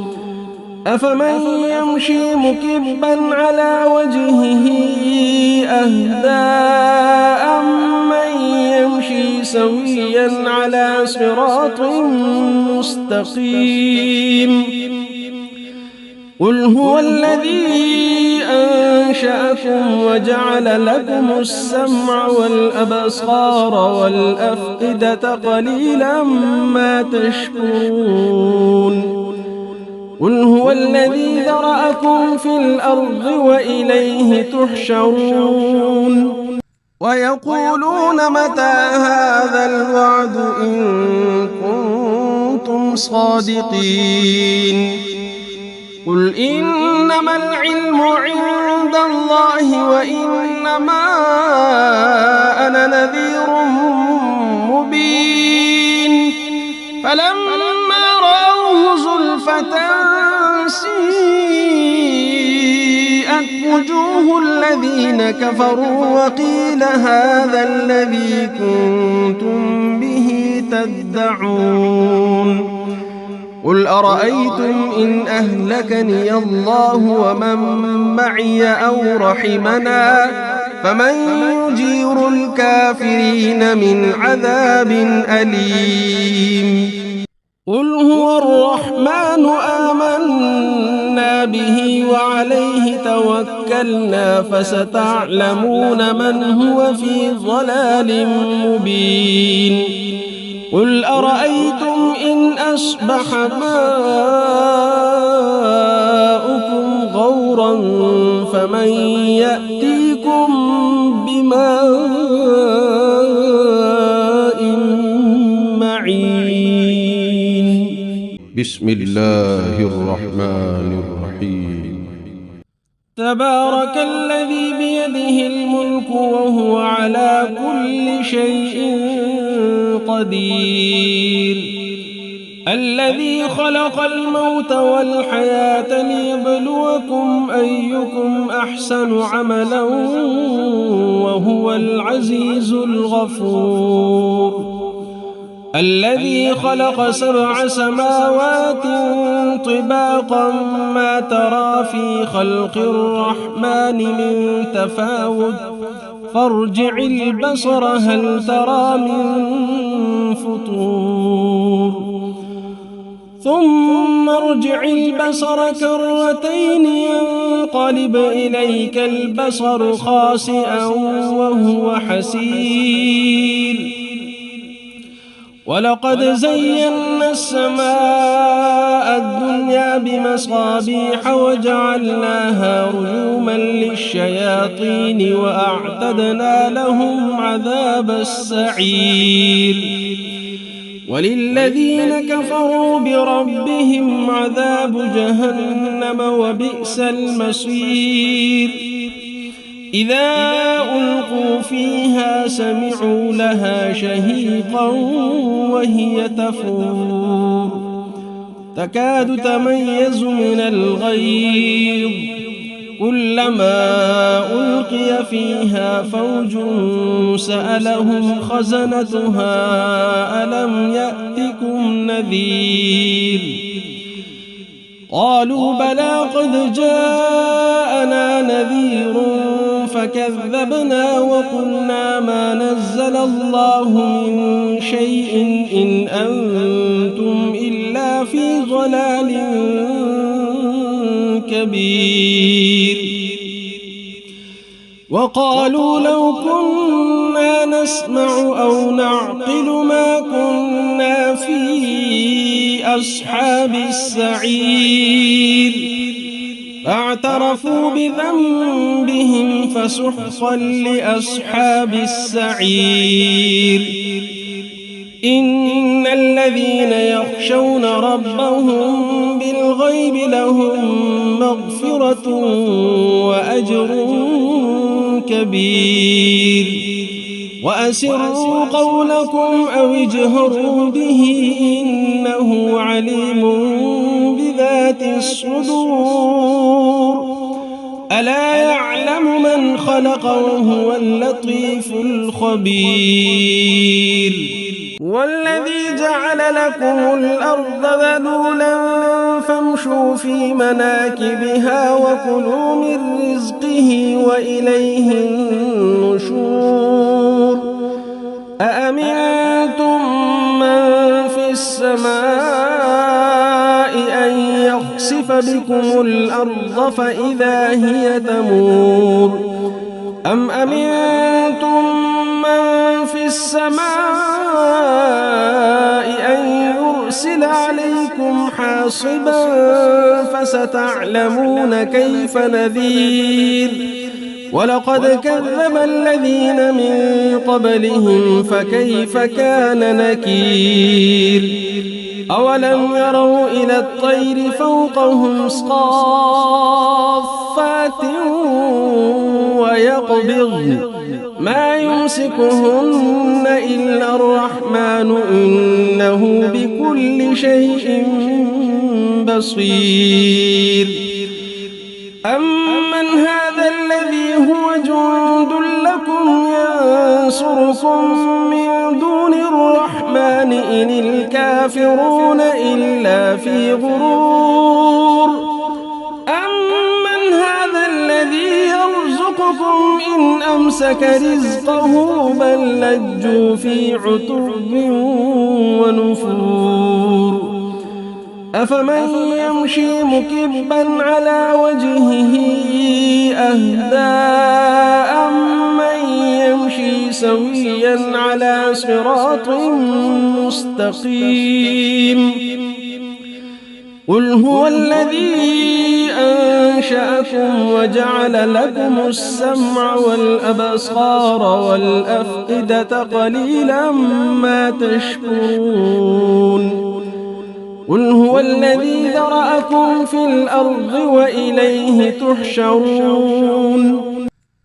B: أفمن يمشي مكبا على وجهه أهدى أمن يمشي سويا على صراط مستقيم قل هو الذي أنشأكم وجعل لكم السمع والأبصار والأفئدة قليلا ما تشكرون قل هو الذي ذرأكم في الأرض وإليه تحشرون ويقولون متى هذا الوعد إن كنتم صادقين قل إنما العلم عند الله وإنما أنا نذير مبين فلما رأوه زلفة سيئت وجوه الذين كفروا وقيل هذا الذي كنتم به تدعون قل أرأيتم إن أهلكني الله ومن معي أو رحمنا فمن يجير الكافرين من عذاب أليم قل هو الرحمن آمنا به وعليه توكلنا فستعلمون من هو في ضلال مبين قل أرأيتم إن أصبح ماؤكم غورا فمن يأتيكم بماء معين
A: بسم الله الرحمن الرحيم
B: تبارك الذي بيده الملك وهو على كل شيء قدير الذي خلق الموت والحياة ليبلوكم أيكم أحسن عملا وهو العزيز الغفور الذي خلق 7 سماوات طباقا ما ترى في خلق الرحمن من تفاوت فارجع البصر هل ترى من فطور ثم ارجع البصر كرتين ينقلب إليك البصر خاسئا وهو حسير ولقد زينا السماء الدنيا بمصابيح وجعلناها رجوما للشياطين وأعتدنا لهم عذاب السعير وللذين كفروا بربهم عذاب جهنم وبئس المصير إذا ألقوا فيها سمعوا لها شهيقا وهي تفور تكاد تميز من الغيظ كلما ألقي فيها فوج سألهم خزنتها ألم يأتكم نذير قالوا بلى قد جاءنا نذير فكذبنا وقلنا ما نزل الله من شيء إن أنتم إلا في ضلال كبير وقالوا لو كنا نسمع أو نعقل ما كنا في أصحاب السعير فاعترفوا بذنبهم فسحقا لأصحاب السعير إن الذين يخشون ربهم بالغيب لهم مغفرة وأجر كبير وأسروا قولكم أو اجهروا به إنه عليم بذات الصدور ألا يعلم من خلق وهو اللطيف الخبير والذي جعل لكم الأرض ذلولا فامشوا فامشوا في مناكبها وكلوا من رزقه وإليه النشور أأمنتم من في السماء أن يخسف بكم الأرض فإذا هي تمور أم أمنتم من في السماء أن يرسل عليكم حاصبا فستعلمون كيف نذير ولقد كذب الذين من قبلهم فكيف كان نكير أولم يروا إلى الطير فوقهم صافات ويقبضن ما يمسكهن إلا الرحمن إنه بكل شيء بصير أمن هذا الذي هو جند لكم ينصركم من دون الرحمن إن الكافرون إلا في غرور أمن هذا الذي يرزقكم إن أمسك رزقه بل لجوا في عتب ونفور أفمن يمشي مكبا على وجهه أهدى أمن يمشي سويا على صراط مستقيم قل هو الذي أنشأكم وجعل لكم السمع والأبصار والأفئدة قليلا ما تشكرون قل هو الذي ذرأكم في الأرض وإليه تحشرون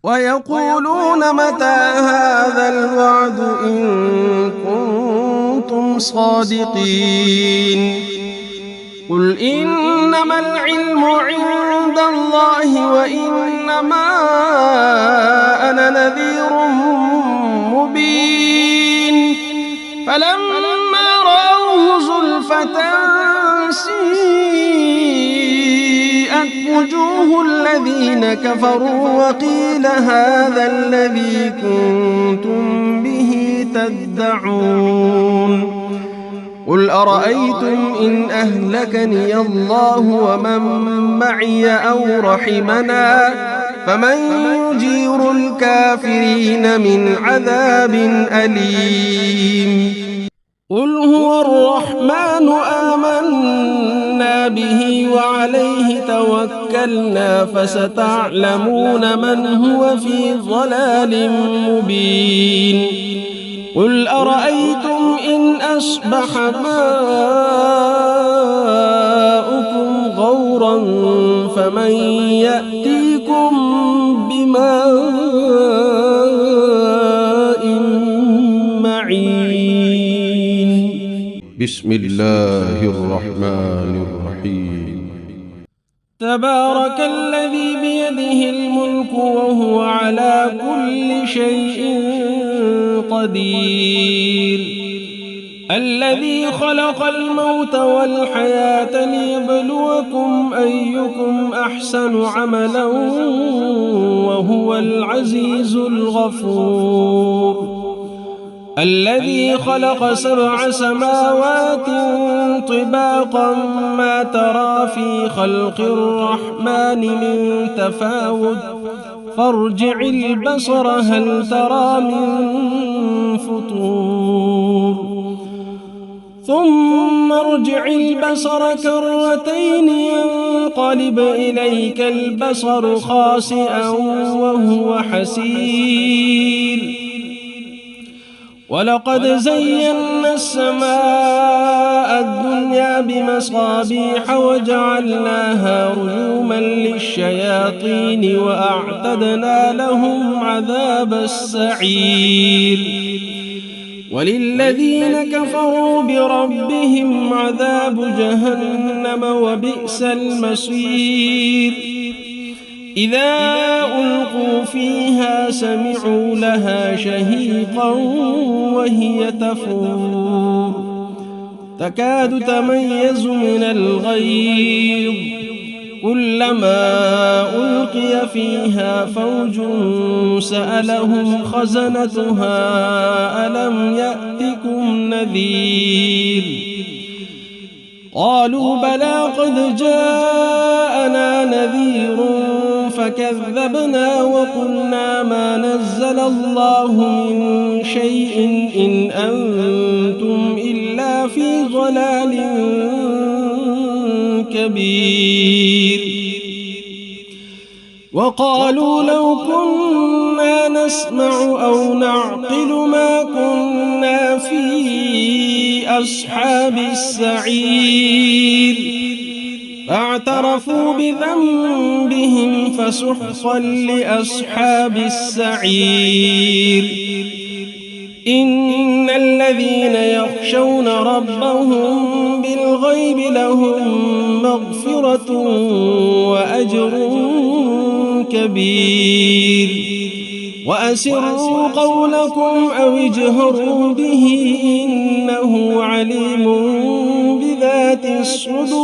B: ويقولون متى هذا الوعد إن كنتم صادقين قل إنما العلم عند الله وإنما أنا نذير مبين فلما رأوه زلفة سيئت وجوه الذين كفروا وقيل هذا الذي كنتم به تدعون قل أرأيتم إن أهلكني الله ومن معي أو رحمنا فمن يجير الكافرين من عذاب أليم قل هو الرحمن آمنا به وعليه توكلنا فستعلمون من هو في ضلال مبين قل أرأيتم إن أصبح ماؤكم غورا فمن يأتيكم بماء معين
A: بسم الله الرحمن الرحيم
B: تبارك الذي بيده الملك وهو على كل شيء قدير الذي خلق الموت والحياة ليبلوكم أيكم أحسن عملا وهو العزيز الغفور الذي خلق 7 سماوات طباقا ما ترى في خلق الرحمن من تفاوت فارجع البصر هل ترى من فطور ثم ارجع البصر كرتين ينقلب إليك البصر خاسئا وهو حسير ولقد زينا السماء الدنيا بمصابيح وجعلناها رجوما للشياطين وأعتدنا لهم عذاب السعير وللذين كفروا بربهم عذاب جهنم وبئس المصير إذا ألقوا فيها سمعوا لها شهيقا وهي تفور تكاد تميز من الغيظ كلما ألقي فيها فوج سألهم خزنتها ألم يأتكم نذير قالوا بلى قد جاءنا نذير فكذبنا وقلنا ما نزل الله من شيء إن أنتم إلا في ضلال كبير وقالوا لو كنا نسمع أو نعقل ما كنا في أصحاب السعير فاعترفوا بذنبهم فسحقا لأصحاب السعير إن الذين يخشون ربهم بالغيب لهم مغفرة وأجر كبير وأسروا قولكم أو اجهروا به إنه عليم بذات الصدور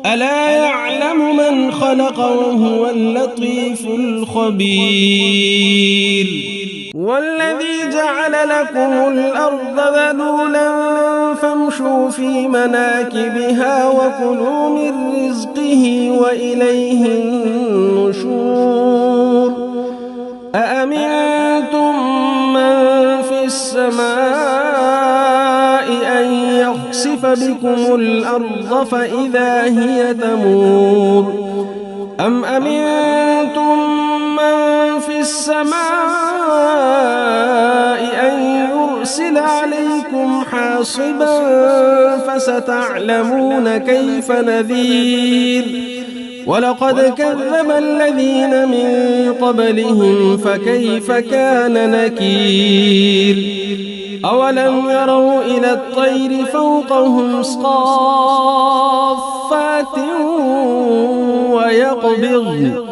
B: ألا يعلم من خلق وهو اللطيف الخبير والذي جعل لكم الأرض ذلولا فامشوا في مناكبها وكلوا من رزقه وإليه النشور أأمنتم من في السماء أن يخسف بكم الأرض فإذا هي تمور أم أمنتم من في السماء أن يرسل عليكم حاصبا فستعلمون كيف نذير ولقد كذب الذين من قبلهم فكيف كان نكير أولم يروا إلى الطير فوقهم صافات ويقبضن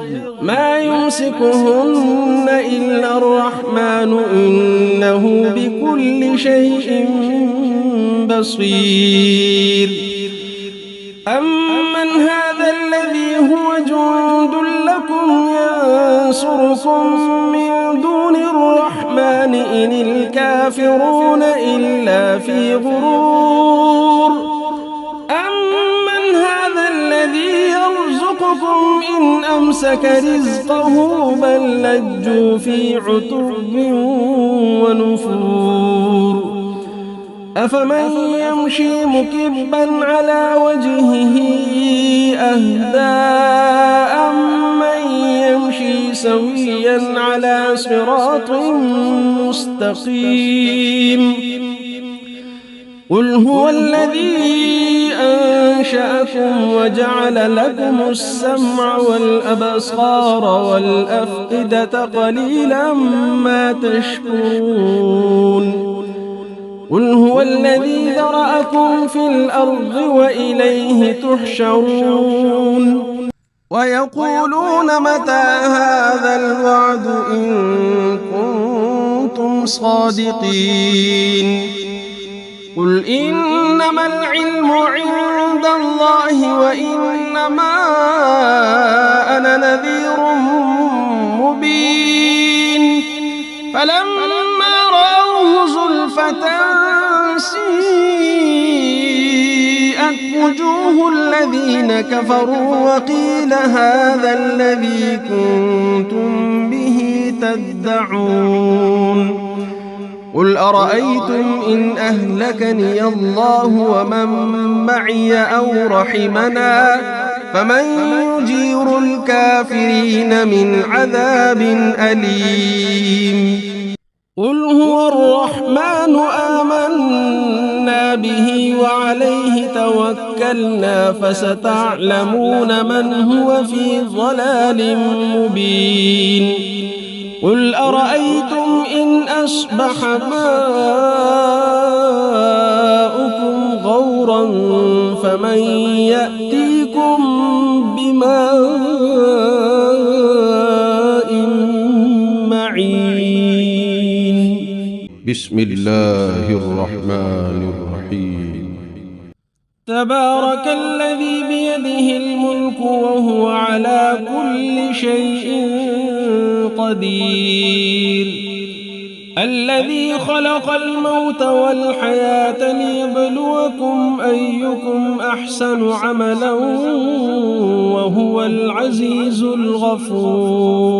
B: ما يمسكهن إلا الرحمن إنه بكل شيء بصير أمن هذا الذي هو جند لكم ينصركم من دون الرحمن إن الكافرون إلا في غرور أمن هذا الذي يرزقكم إن أمسك رزقه بل لجوا في عتب ونفور أفمن يمشي مكبا على وجهه أهدى أمن يمشي سويا على صراط مستقيم قل هو الذي أنشأكم وجعل لكم السمع والأبصار والأفئدة قليلا ما تشكرون قل هو الذي ذرأكم في الأرض وإليه تحشرون ويقولون متى هذا الوعد إن كنتم صادقين قل إنما العلم عند الله وإنما أنا نذير مبين فلما رأوه زلفة سيئت وجوه الذين كفروا وقيل هذا الذي كنتم به تدعون قل أرأيتم إن أهلكني الله ومن معي أو رحمنا فمن يجير الكافرين من عذاب أليم قل هو الرحمن آمنا به وعليه توكلنا فستعلمون من هو في ضلال مبين قل أرأيتم إن أصبح ماؤكم غورا فمن يأتيكم بماء معين
A: بسم الله الرحمن الرحيم
B: تبارك الذي بيده الملك وهو على كل شيء قدير الذي خلق الموت والحياة ليبلوكم أيكم أحسن عملا وهو العزيز الغفور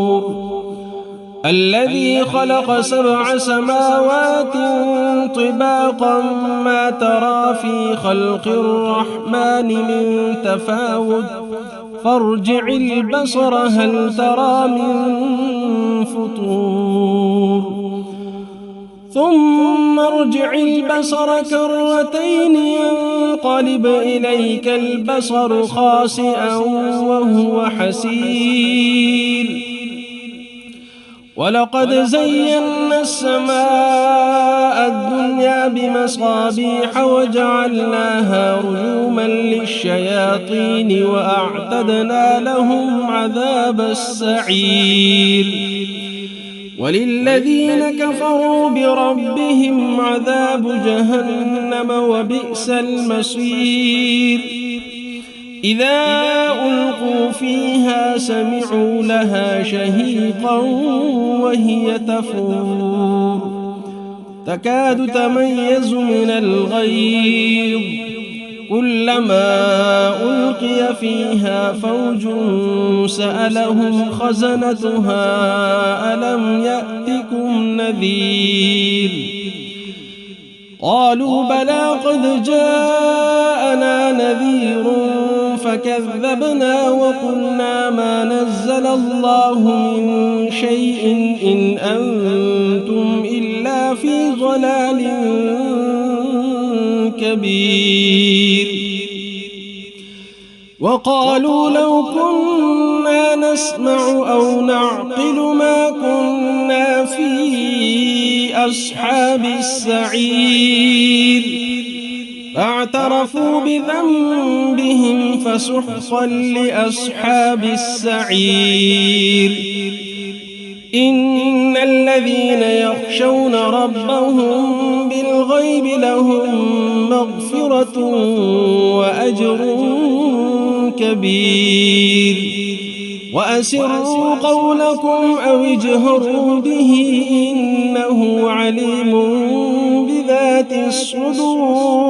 B: الذي خلق 7 سماوات طباقا ما ترى في خلق الرحمن من تفاوت فارجع البصر هل ترى من فطور ثم ارجع البصر كرتين ينقلب إليك البصر خاسئا وهو حسير ولقد زينا السماء الدنيا بمصابيح وجعلناها رجوما للشياطين وأعتدنا لهم عذاب السعير وللذين كفروا بربهم عذاب جهنم وبئس المصير إذا ألقوا فيها سمعوا لها شهيقا وهي تفور تكاد تميز من الغيظ كلما ألقي فيها فوج سألهم خزنتها ألم يأتكم نذير قالوا بلى قد جاءنا نذير فكذبنا وقلنا ما نزل الله من شيء إن أنتم إلا في ضلال كبير وقالوا لو كنا نسمع أو نعقل ما كنا في أصحاب السعير فاعترفوا بذنبهم فسحقا لأصحاب السعير إن الذين يخشون ربهم بالغيب لهم مغفرة وأجر كبير وأسروا قولكم أو اجهروا به إنه عليم بذات الصدور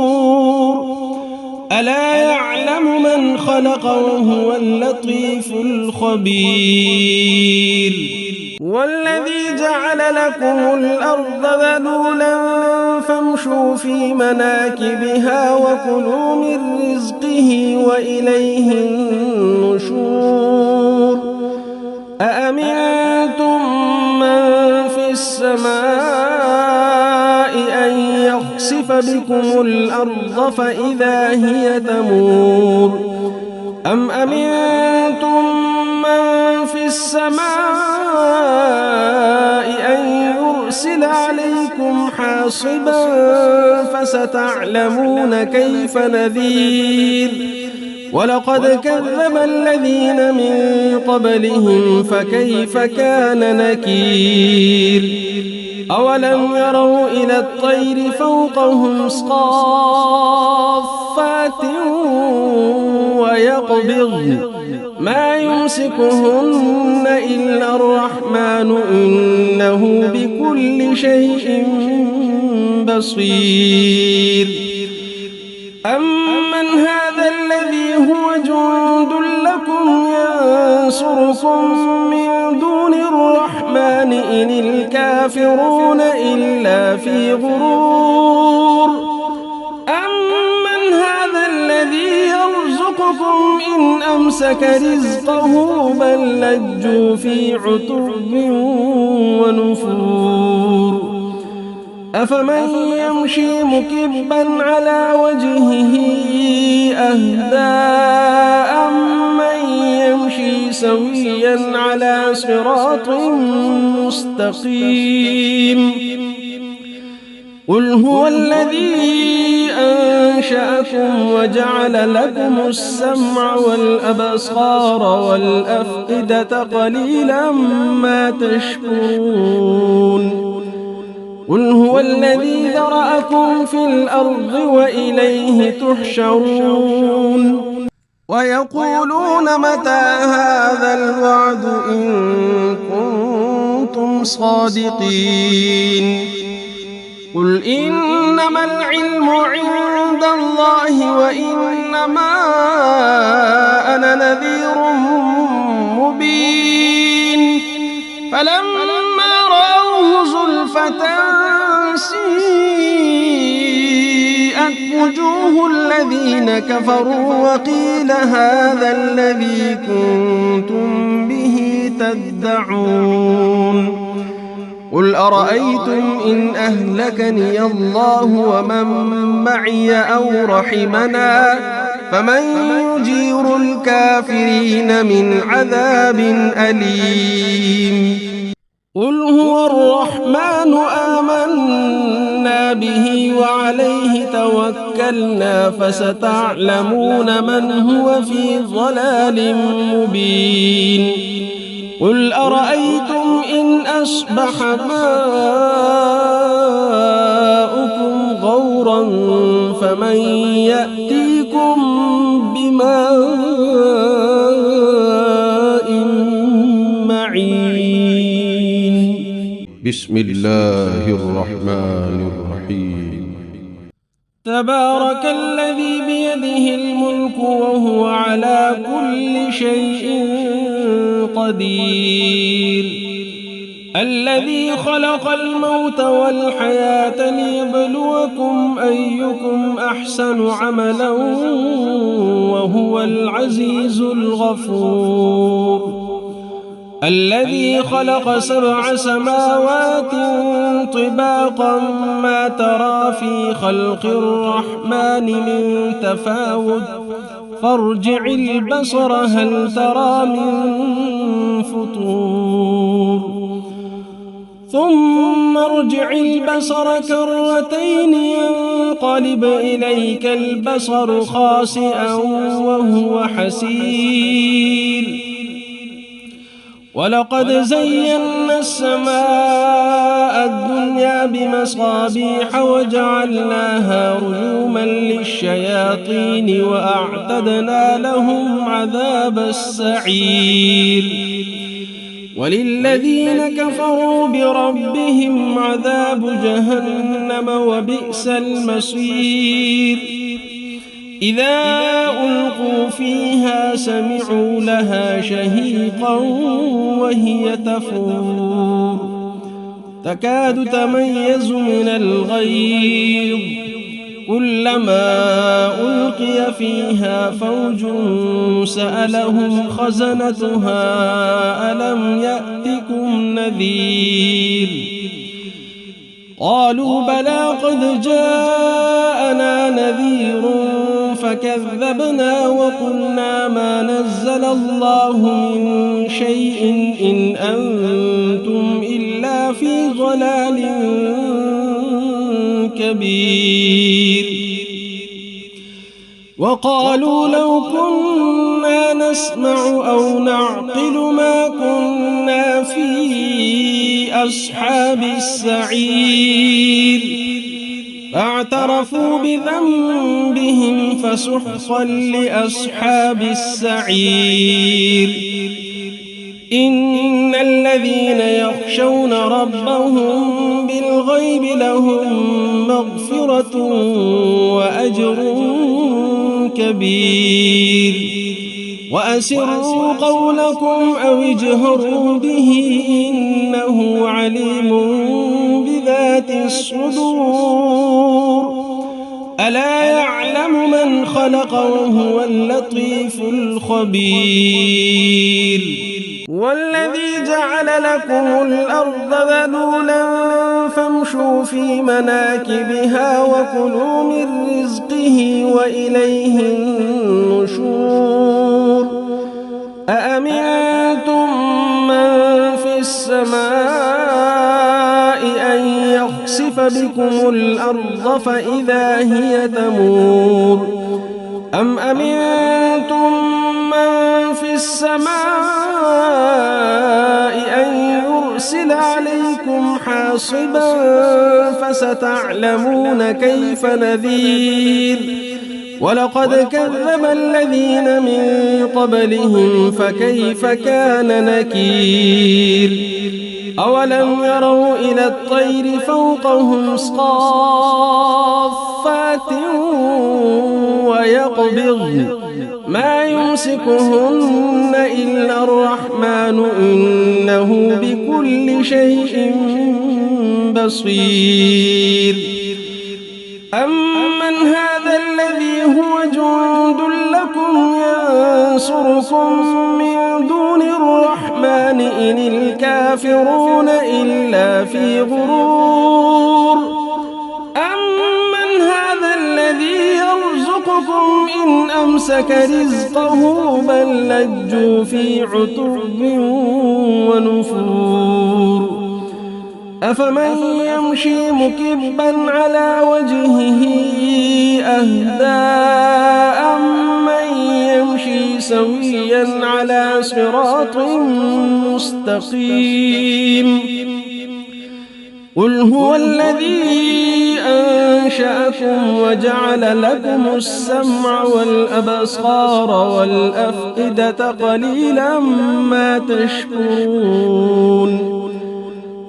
B: ألا يعلم من خلق وهو اللطيف الخبير والذي جعل لكم الأرض ذلولا فامشوا في مناكبها وكلوا من رزقه وإليه النشور أأمنتم من في السماء أن يخسف بكم الأرض فإذا هي تمور أم أمنتم من في السماء أن يرسل عليكم حاصبا فستعلمون كيف نذير ولقد كذب الذين من قبلهم فكيف كان نكير أولم يروا إلى الطير فوقهم صافات ويقبضن ما يمسكهن إلا الرحمن إنه بكل شيء بصير أمن هذا الذي هو جند لكم ينصركم من دون الرحمن إن الكافرون إلا في غرور أمن هذا الذي يرزقكم إن أمسك رزقه بل لجوا في عتب ونفور أفمن يمشي مكبا على وجهه أهدى أمن يمشي سويا على صراط مستقيم قل هو الذي أنشأكم وجعل لكم السمع والأبصار والأفئدة قليلا ما تشكرون قل هو الذي ذرأكم في الأرض وإليه تحشرون ويقولون متى هذا الوعد إن كنتم صادقين قل إنما العلم عند الله وإنما أنا نذير مبين فلما رأوه زلفة سيئت وجوه الذين كفروا وقيل هذا الذي كنتم به تدعون قل أرأيتم إن أهلكني الله ومن معي أو رحمنا فمن يجير الكافرين من عذاب أليم قل هو الرحمن آمنا به وعليه توكلنا فستعلمون من هو في ضلال مبين قل أرأيتم إن أصبح ماؤكم غورا فمن يأتيكم بماء معين
A: بسم الله الرحمن الرحيم
B: تبارك الذي بيده الملك وهو على كل شيء قدير الذي خلق الموت والحياة ليبلوكم أيكم أحسن عملا وهو العزيز الغفور الذي خلق 7 سماوات طباقا ما ترى في خلق الرحمن من تفاوت فارجع البصر هل ترى من فطور ثم ارجع البصر كرتين ينقلب إليك البصر خاسئا وهو حسير ولقد زينا السماء الدنيا بمصابيح وجعلناها رجوما للشياطين وأعتدنا لهم عذاب السعير وللذين كفروا بربهم عذاب جهنم وبئس المصير إذا ألقوا فيها سمعوا لها شهيقا وهي تفور تكاد تميز من الغيظ كلما ألقي فيها فوج سألهم خزنتها ألم يأتكم نذير قالوا بلى قد جاءنا نذير فكذبنا وقلنا ما نزل الله من شيء إن أنتم إلا في ضلال كبير وقالوا لو كنا نسمع أو نعقل ما كنا في أصحاب السعير فاعترفوا بذنبهم فسحقا لأصحاب السعير إن الذين يخشون ربهم بالغيب لهم مغفرة وأجر كبير وأسروا قولكم أو اجهروا به إنه عليم بذات الصدور ألا يعلم من خلق وهو اللطيف الخبير والذي جعل لكم الأرض ذلولا فامشوا في مناكبها وكلوا من رزقه وإليه النشور أأمنتم من في السماء أن يخسف بكم الأرض فإذا هي تمور أم أمنتم من في السماء أن يرسل عليكم حاصبا حاصبا فستعلمون كيف نذير ولقد كذب الذين من قبلهم فكيف كان نكير أولم يروا إلى الطير فوقهم صافات ويقبضن ما يمسكهن إلا الرحمن إنه بكل شيء بصير أمن هذا الذي هو جند لكم ينصركم من دون الرحمن إن الكافرون إلا في غرور أمن هذا الذي يرزقكم إن أمسك رزقه بل لجوا في عتب ونفور أفمن يمشي مكبا على وجهه أهدى أمن يمشي سويا على صراط مستقيم قل هو الذي أنشأكم وجعل لكم السمع والأبصار والأفئدة قليلا ما تشكرون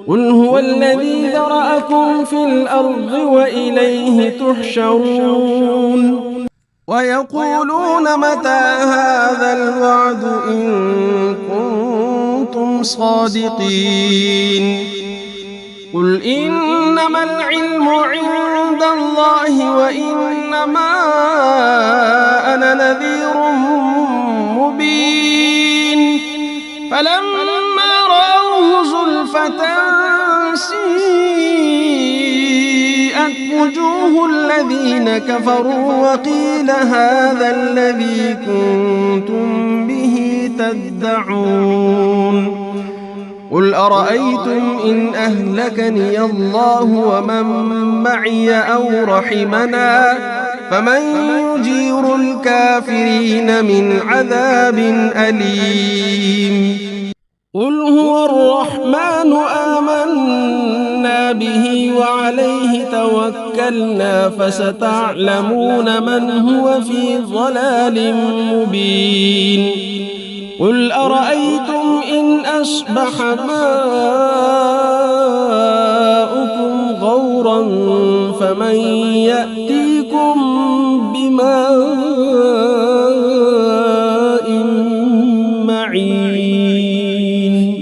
B: قل هو الذي ذرأكم في الأرض وإليه تحشرون ويقولون متى هذا الوعد إن كنتم صادقين قل إنما العلم عند الله وإنما أنا نذير مبين فلما رأوه زلفة سيئت وجوه الذين كفروا وقيل هذا الذي كنتم به تدعون قل أرأيتم إن أهلكني الله ومن معي أو رحمنا فمن يجير الكافرين من عذاب أليم قل هو الرحمن آمنا به وعليه توكلنا فستعلمون من هو في ضلال مبين قل أرأيتم إن أصبح ماؤكم غورا فمن يأتيكم بماء معين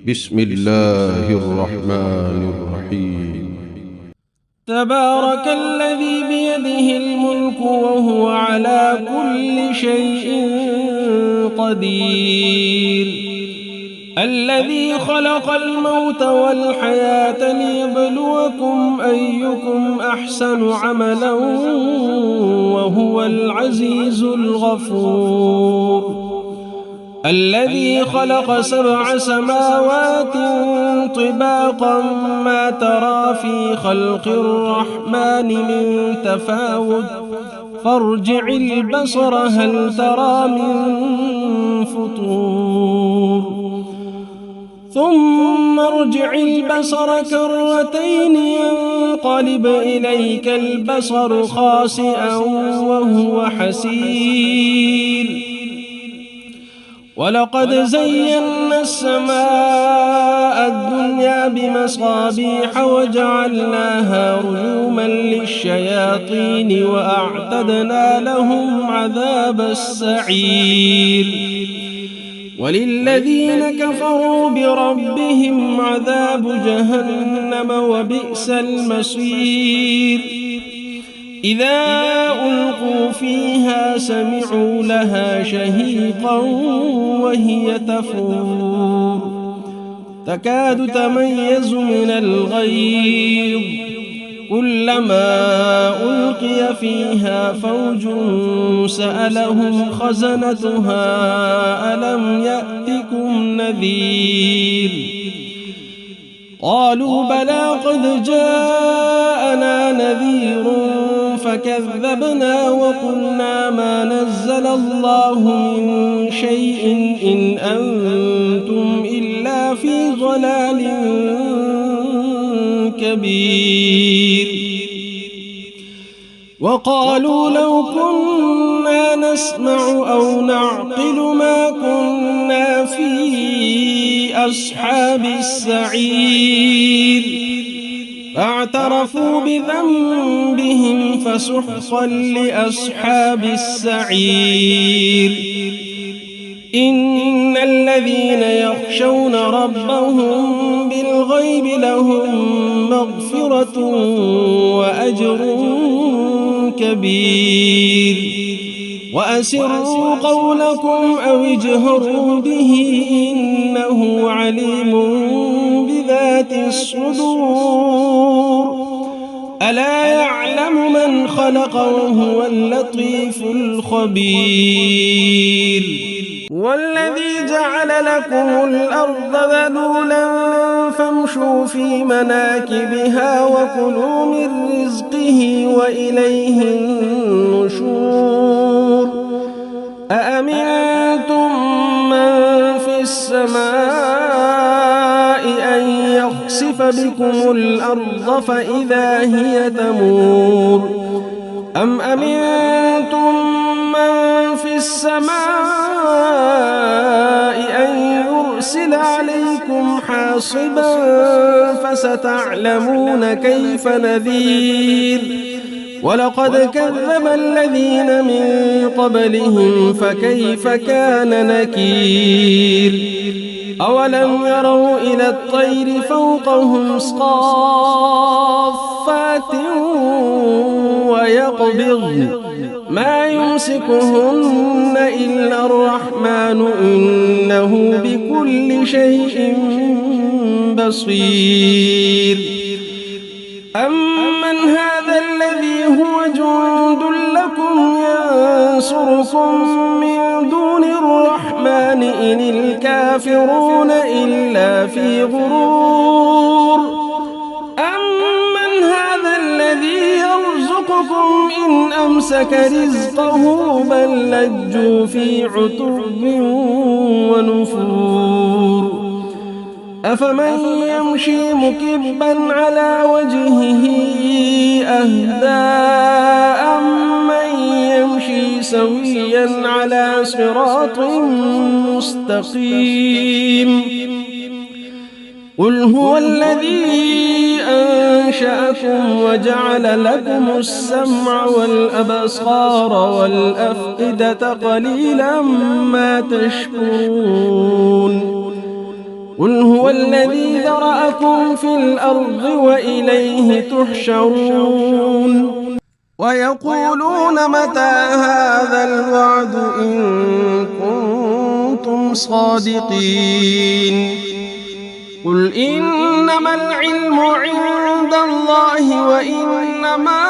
A: بسم الله الرحمن الرحيم
B: تبارك الذي بيده الملك وهو على كل شيء قدير الذي خلق الموت والحياة ليبلوكم أيكم أحسن عملا وهو العزيز الغفور الذي خلق 7 سماوات طباقا ما ترى في خلق الرحمن من تفاوت فارجع البصر هل ترى من فطور ثم ارجع البصر كرتين ينقلب إليك البصر خاسئا وهو حسير ولقد زينا السماء الدنيا بمصابيح وجعلناها رجوما للشياطين وأعتدنا لهم عذاب السعير وللذين كفروا بربهم عذاب جهنم وبئس المصير إذا ألقوا فيها سمعوا لها شهيقا وهي تفور تكاد تميز من الغيظ كلما ألقي فيها فوج سألهم خزنتها ألم يأتكم نذير قالوا بلى قد جاءنا نذير فكذبنا وقلنا ما نزل الله من شيء إن أنتم إلا في ضلال كبير وقالوا لو كنا نسمع أو نعقل ما كنا في أصحاب السعير فاعترفوا بذنبهم فسحقا لأصحاب السعير إن الذين يخشون ربهم بالغيب لهم مغفرة وأجر كبير وأسروا قولكم أو اجهروا به إنه عليم بذات الصدور ألا يعلم من خلق وهو اللطيف الخبير والذي جعل لكم الأرض ذلولا فامشوا في مناكبها وكلوا من رزقه وإليه النشور أأمنتم من في السماء أن يخسف بكم الأرض فإذا هي تمور أم أمنتم من في السماء أن يرسل عليكم حاصبا فستعلمون كيف نذير ولقد كذب الذين من قبلهم فكيف كان نكير أولم يروا إلى الطير فوقهم صافات ويقبضن ما يمسكهن إلا الرحمن إنه بكل شيء بصير أمن هذا الذي هو جند لكم ينصركم من دون الرحمن إن الكافرون إلا في غرور أمن هذا الذي يرزقكم إن أمسك رزقه بل لجوا في عتب ونفور أفمن يمشي مكبا على وجهه أهدى أمن يمشي سويا على صراط مستقيم قل هو الذي أنشأكم وجعل لكم السمع والأبصار والأفئدة قليلا ما تشكرون قل هو الذي ذرأكم في الأرض وإليه تحشرون ويقولون متى هذا الوعد إن كنتم صادقين قل إنما العلم عند الله وإنما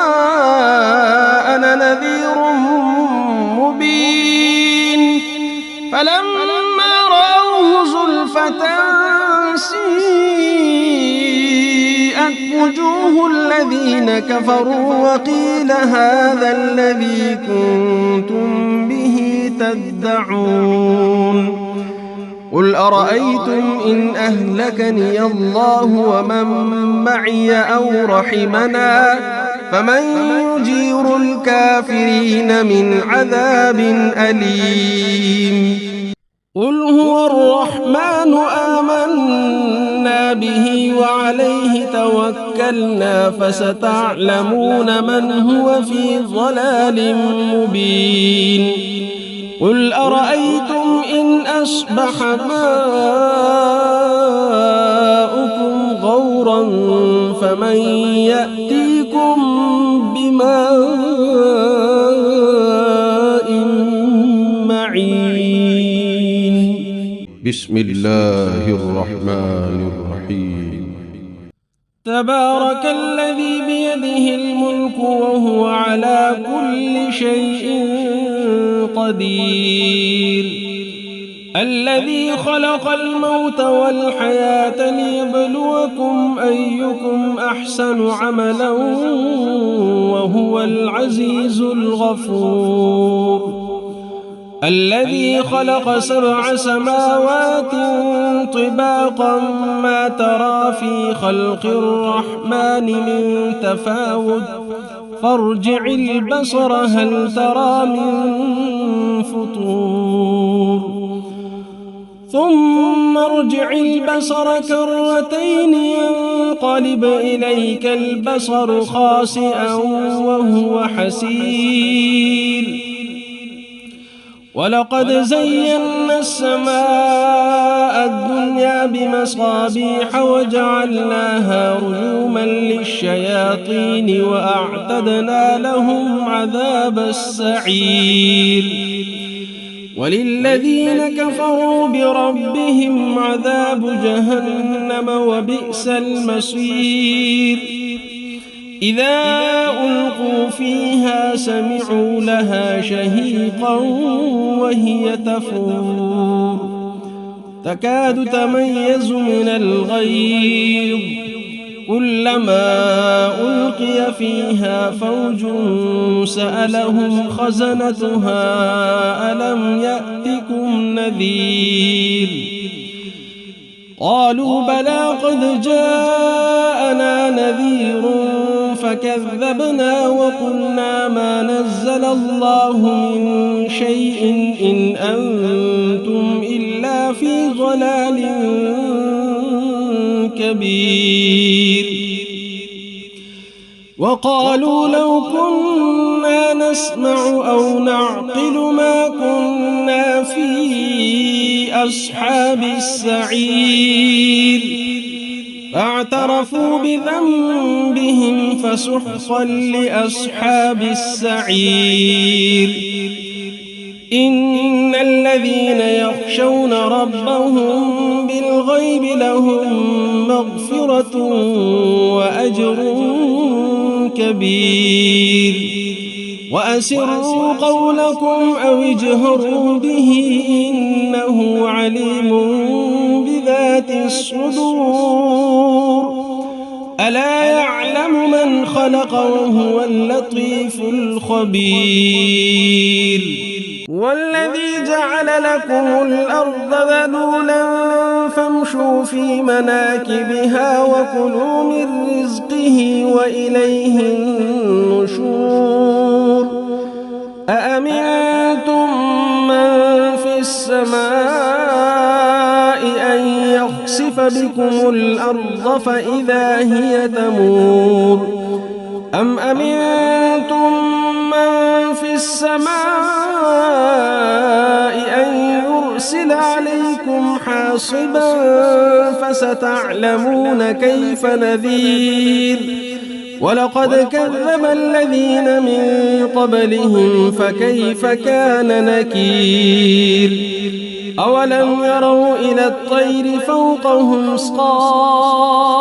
B: أنا نذير مبين فلما رأوه زلفة سيئت وجوه الذين كفروا وقيل هذا الذي كنتم به تدعون قل أرأيتم إن أهلكني الله ومن معي أو رحمنا فمن يجير الكافرين من عذاب أليم قل هو الرحمن آمنا به وعليه توكلنا فستعلمون من هو في ضلال مبين قل أرأيتم إن أصبح ماؤكم غورا فمن يأتيكم بماء معين
A: بسم الله الرحمن الرحيم
B: تبارك الذي بيده الملك وهو على كل شيء قدير الذي خلق الموت والحياة ليبلوكم أيكم أحسن عملا وهو العزيز الغفور الذي خلق 7 سماوات طباقا ما ترى في خلق الرحمن من تفاوت فارجع البصر هل ترى من فطور ثم ارجع البصر كرتين ينقلب إليك البصر خاسئا وهو حسير ولقد زينا السماء الدنيا بمصابيح وجعلناها رجوما للشياطين وأعتدنا لهم عذاب السعير وللذين كفروا بربهم عذاب جهنم وبئس المصير إذا ألقوا فيها سمعوا لها شهيقا وهي تفور تكاد تميز من الغيظ كلما ألقي فيها فوج سألهم خزنتها ألم يأتكم نذير قالوا بلى قد جاءنا نذير فكذبنا وقلنا ما نزل الله من شيء إن أنتم إلا في ضلال كبير وقالوا لو كنا نسمع أو نعقل ما كنا في أصحاب السعير فاعترفوا بذنبهم فسحقا لأصحاب السعير إن الذين يخشون ربهم بالغيب لهم مغفرة وأجر كبير وأسروا قولكم أو اجهروا به إنه عليم بذات الصدور ألا يعلم من خلق وهو اللطيف الخبير والذي جعل لكم الأرض ذلولا فامشوا في مناكبها وكلوا من رزقه وإليه النشور أأمنتم من في السماء أن يخسف بكم الأرض فإذا هي تمور أم أمنتم من في السماء أن يرسل عليكم حاصبا فستعلمون كيف نذير ولقد كذب الذين من قبلهم فكيف كان نكير أولم يروا إلى الطير فوقهم صافات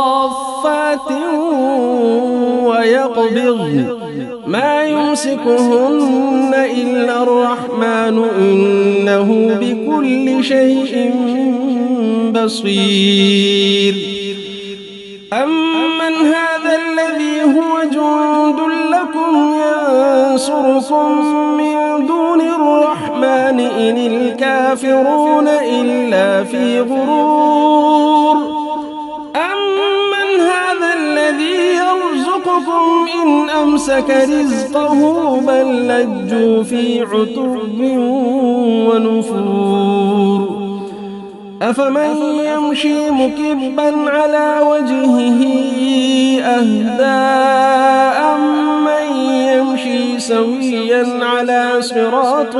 B: ويقبضن ما يمسكهن إلا الرحمن إنه بكل شيء بصير أمن هذا الذي هو جند لكم ينصركم من دون الرحمن إن الكافرون إلا في غرور أمن هذا الذي يرزقكم إن أمسك رزقه بل لجوا في عتب ونفور أفمن يمشي مكبا على وجهه أهدى أمن يمشي سويا على صراط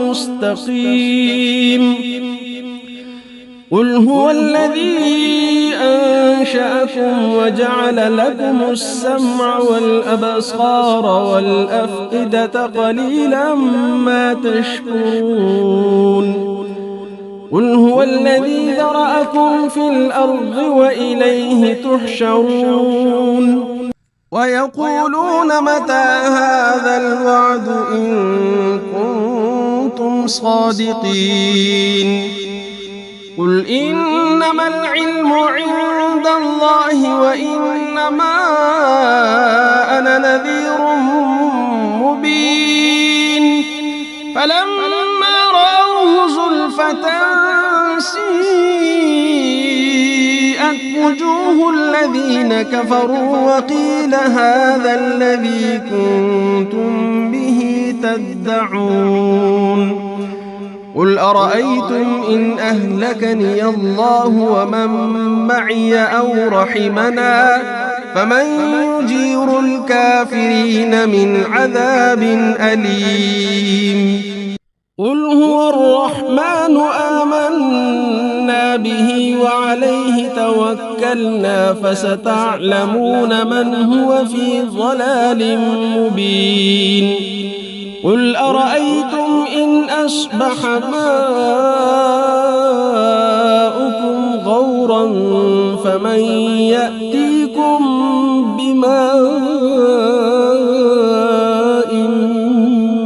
B: مستقيم قل هو الذي أنشأكم وجعل لكم السمع والأبصار والأفئدة قليلا ما تشكرون قل هو الذي ذرأكم في الأرض وإليه تحشرون ويقولون متى هذا الوعد إن كنتم صادقين قل إنما العلم عند الله وإنما أنا نذير مبين فلما سيئت وجوه الذين كفروا وقيل هذا الذي كنتم به تدعون قل أرأيتم إن أهلكني الله ومن معي أو رحمنا فمن يجير الكافرين من عذاب أليم قل هو الرحمن آمنا به وعليه توكلنا فستعلمون من هو في ضلال مبين قل أرأيتم إن أصبح ماؤكم غورا فمن يأتيكم بماء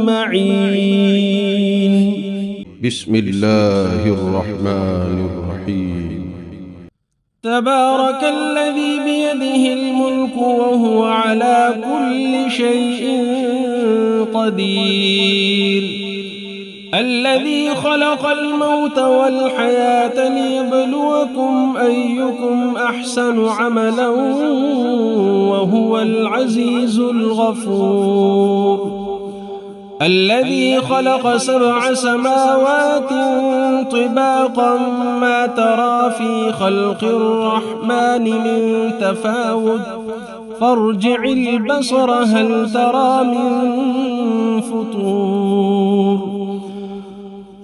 B: معين
A: بسم الله الرحمن الرحيم
B: تبارك الذي بيده الملك وهو على كل شيء قدير الذي خلق الموت والحياة ليبلوكم أيكم أحسن عملا وهو العزيز الغفور الذي خلق 7 سماوات طباقا ما ترى في خلق الرحمن من تفاوت فارجع البصر هل ترى من فطور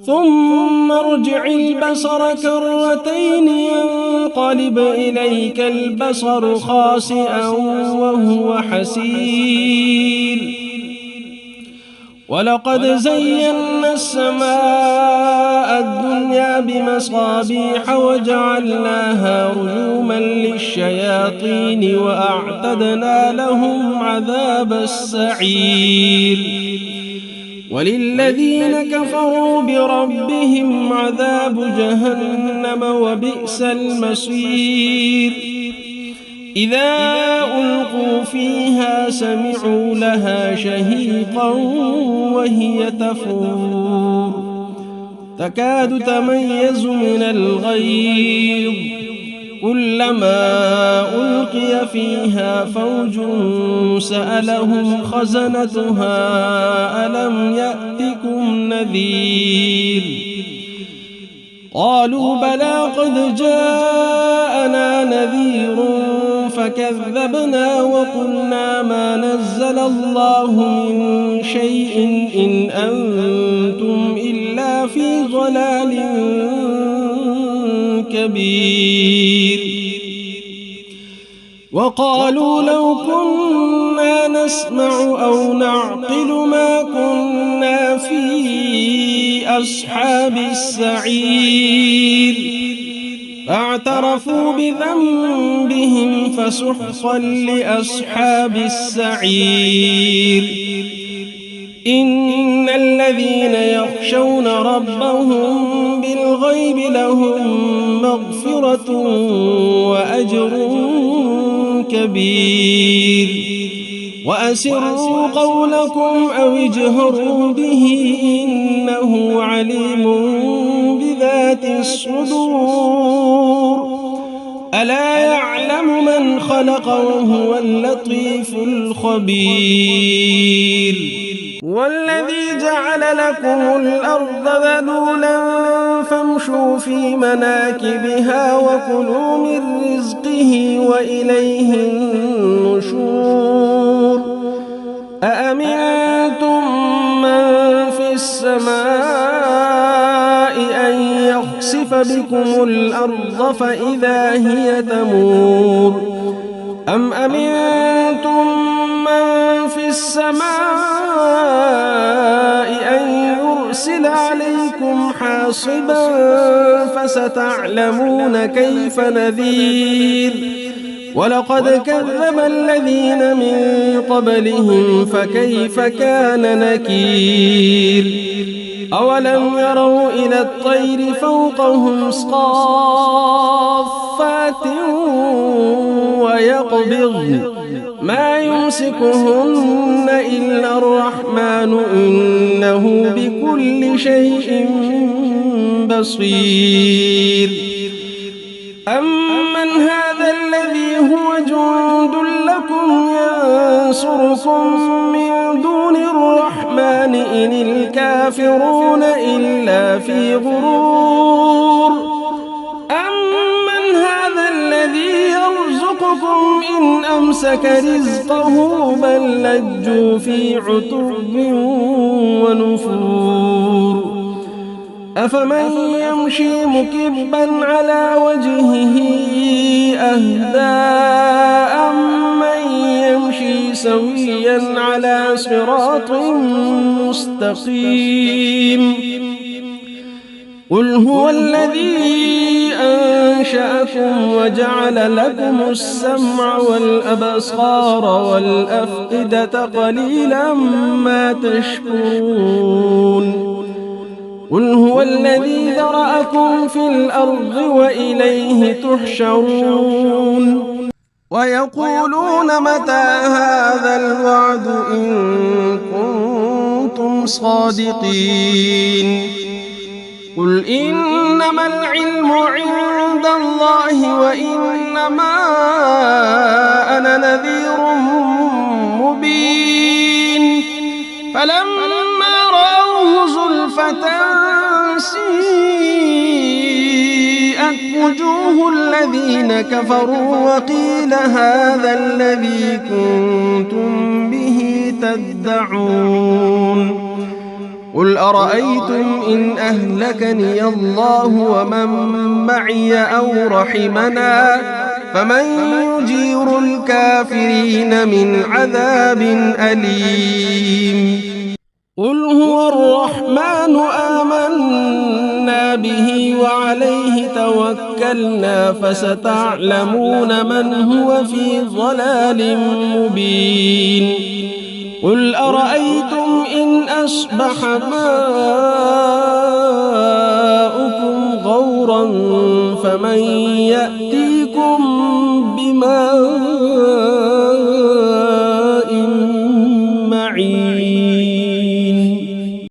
B: ثم ارجع البصر كرتين ينقلب إليك البصر خاسئا وهو حسير ولقد زينا السماء الدنيا بمصابيح وجعلناها رجوما للشياطين وأعتدنا لهم عذاب السعير وللذين كفروا بربهم عذاب جهنم وبئس المصير إذا ألقوا فيها سمعوا لها شهيقا وهي تفور تكاد تميز من الغيظ كلما ألقي فيها فوج سألهم خزنتها ألم يأتكم نذير قالوا بلى قد جاءنا نذير فكذبنا وقلنا ما نزل الله من شيء إن أنتم إلا في ضلال كبير وقالوا لو كنا نسمع أو نعقل ما كنا في أصحاب السعير فاعترفوا بذنبهم فسحقا لأصحاب السعير إن الذين يخشون ربهم بالغيب لهم مغفرة وأجر كبير وأسروا قولكم أو اجهروا به إنه عليم بذات الصدور ألا يعلم من خلق وهو اللطيف الخبير والذي جعل لكم الأرض ذلولا فامشوا في مناكبها وكلوا من رزقه وإليه النشور أأمنتم من في السماء أن يخسف بكم الأرض فإذا هي تمور أم أمنتم من في السماء أن يرسل عليكم حاصبا فستعلمون كيف نذير ولقد كذب الذين من قبلهم فكيف كان نكير أولم يروا إلى الطير فوقهم صافات ويقبضن ما يمسكهن إلا الرحمن إنه بكل شيء بصير أمن هذا الذي هو جند لكم ينصركم من دون الرحمن إن الكافرون إلا في غرور أمن هذا الذي يرزقكم إن أمسك رزقه بل لجوا في عتب ونفور أفمن يمشي مكبا على وجهه أهدى أمن يمشي سويا على صراط مستقيم قل هو الذي أنشأكم وجعل لكم السمع والأبصار والأفئدة قليلا ما تشكرون قل هو الذي ذرأكم في الأرض وإليه تحشرون ويقولون متى هذا الوعد إن كنتم صادقين قل إنما العلم عند الله وإنما أنا نذير مبين فلما رأوه زلفة سيئت وجوه الذين كفروا وقيل هذا الذي كنتم به تدعون قل أرأيتم إن أهلكني الله ومن معي أو رحمنا فمن يجير الكافرين من عذاب أليم قل هو الرحمن آمنا به وعليه توكلنا فستعلمون من هو في ضلال مبين قل أرأيتم إن أصبح ماؤكم غورا فمن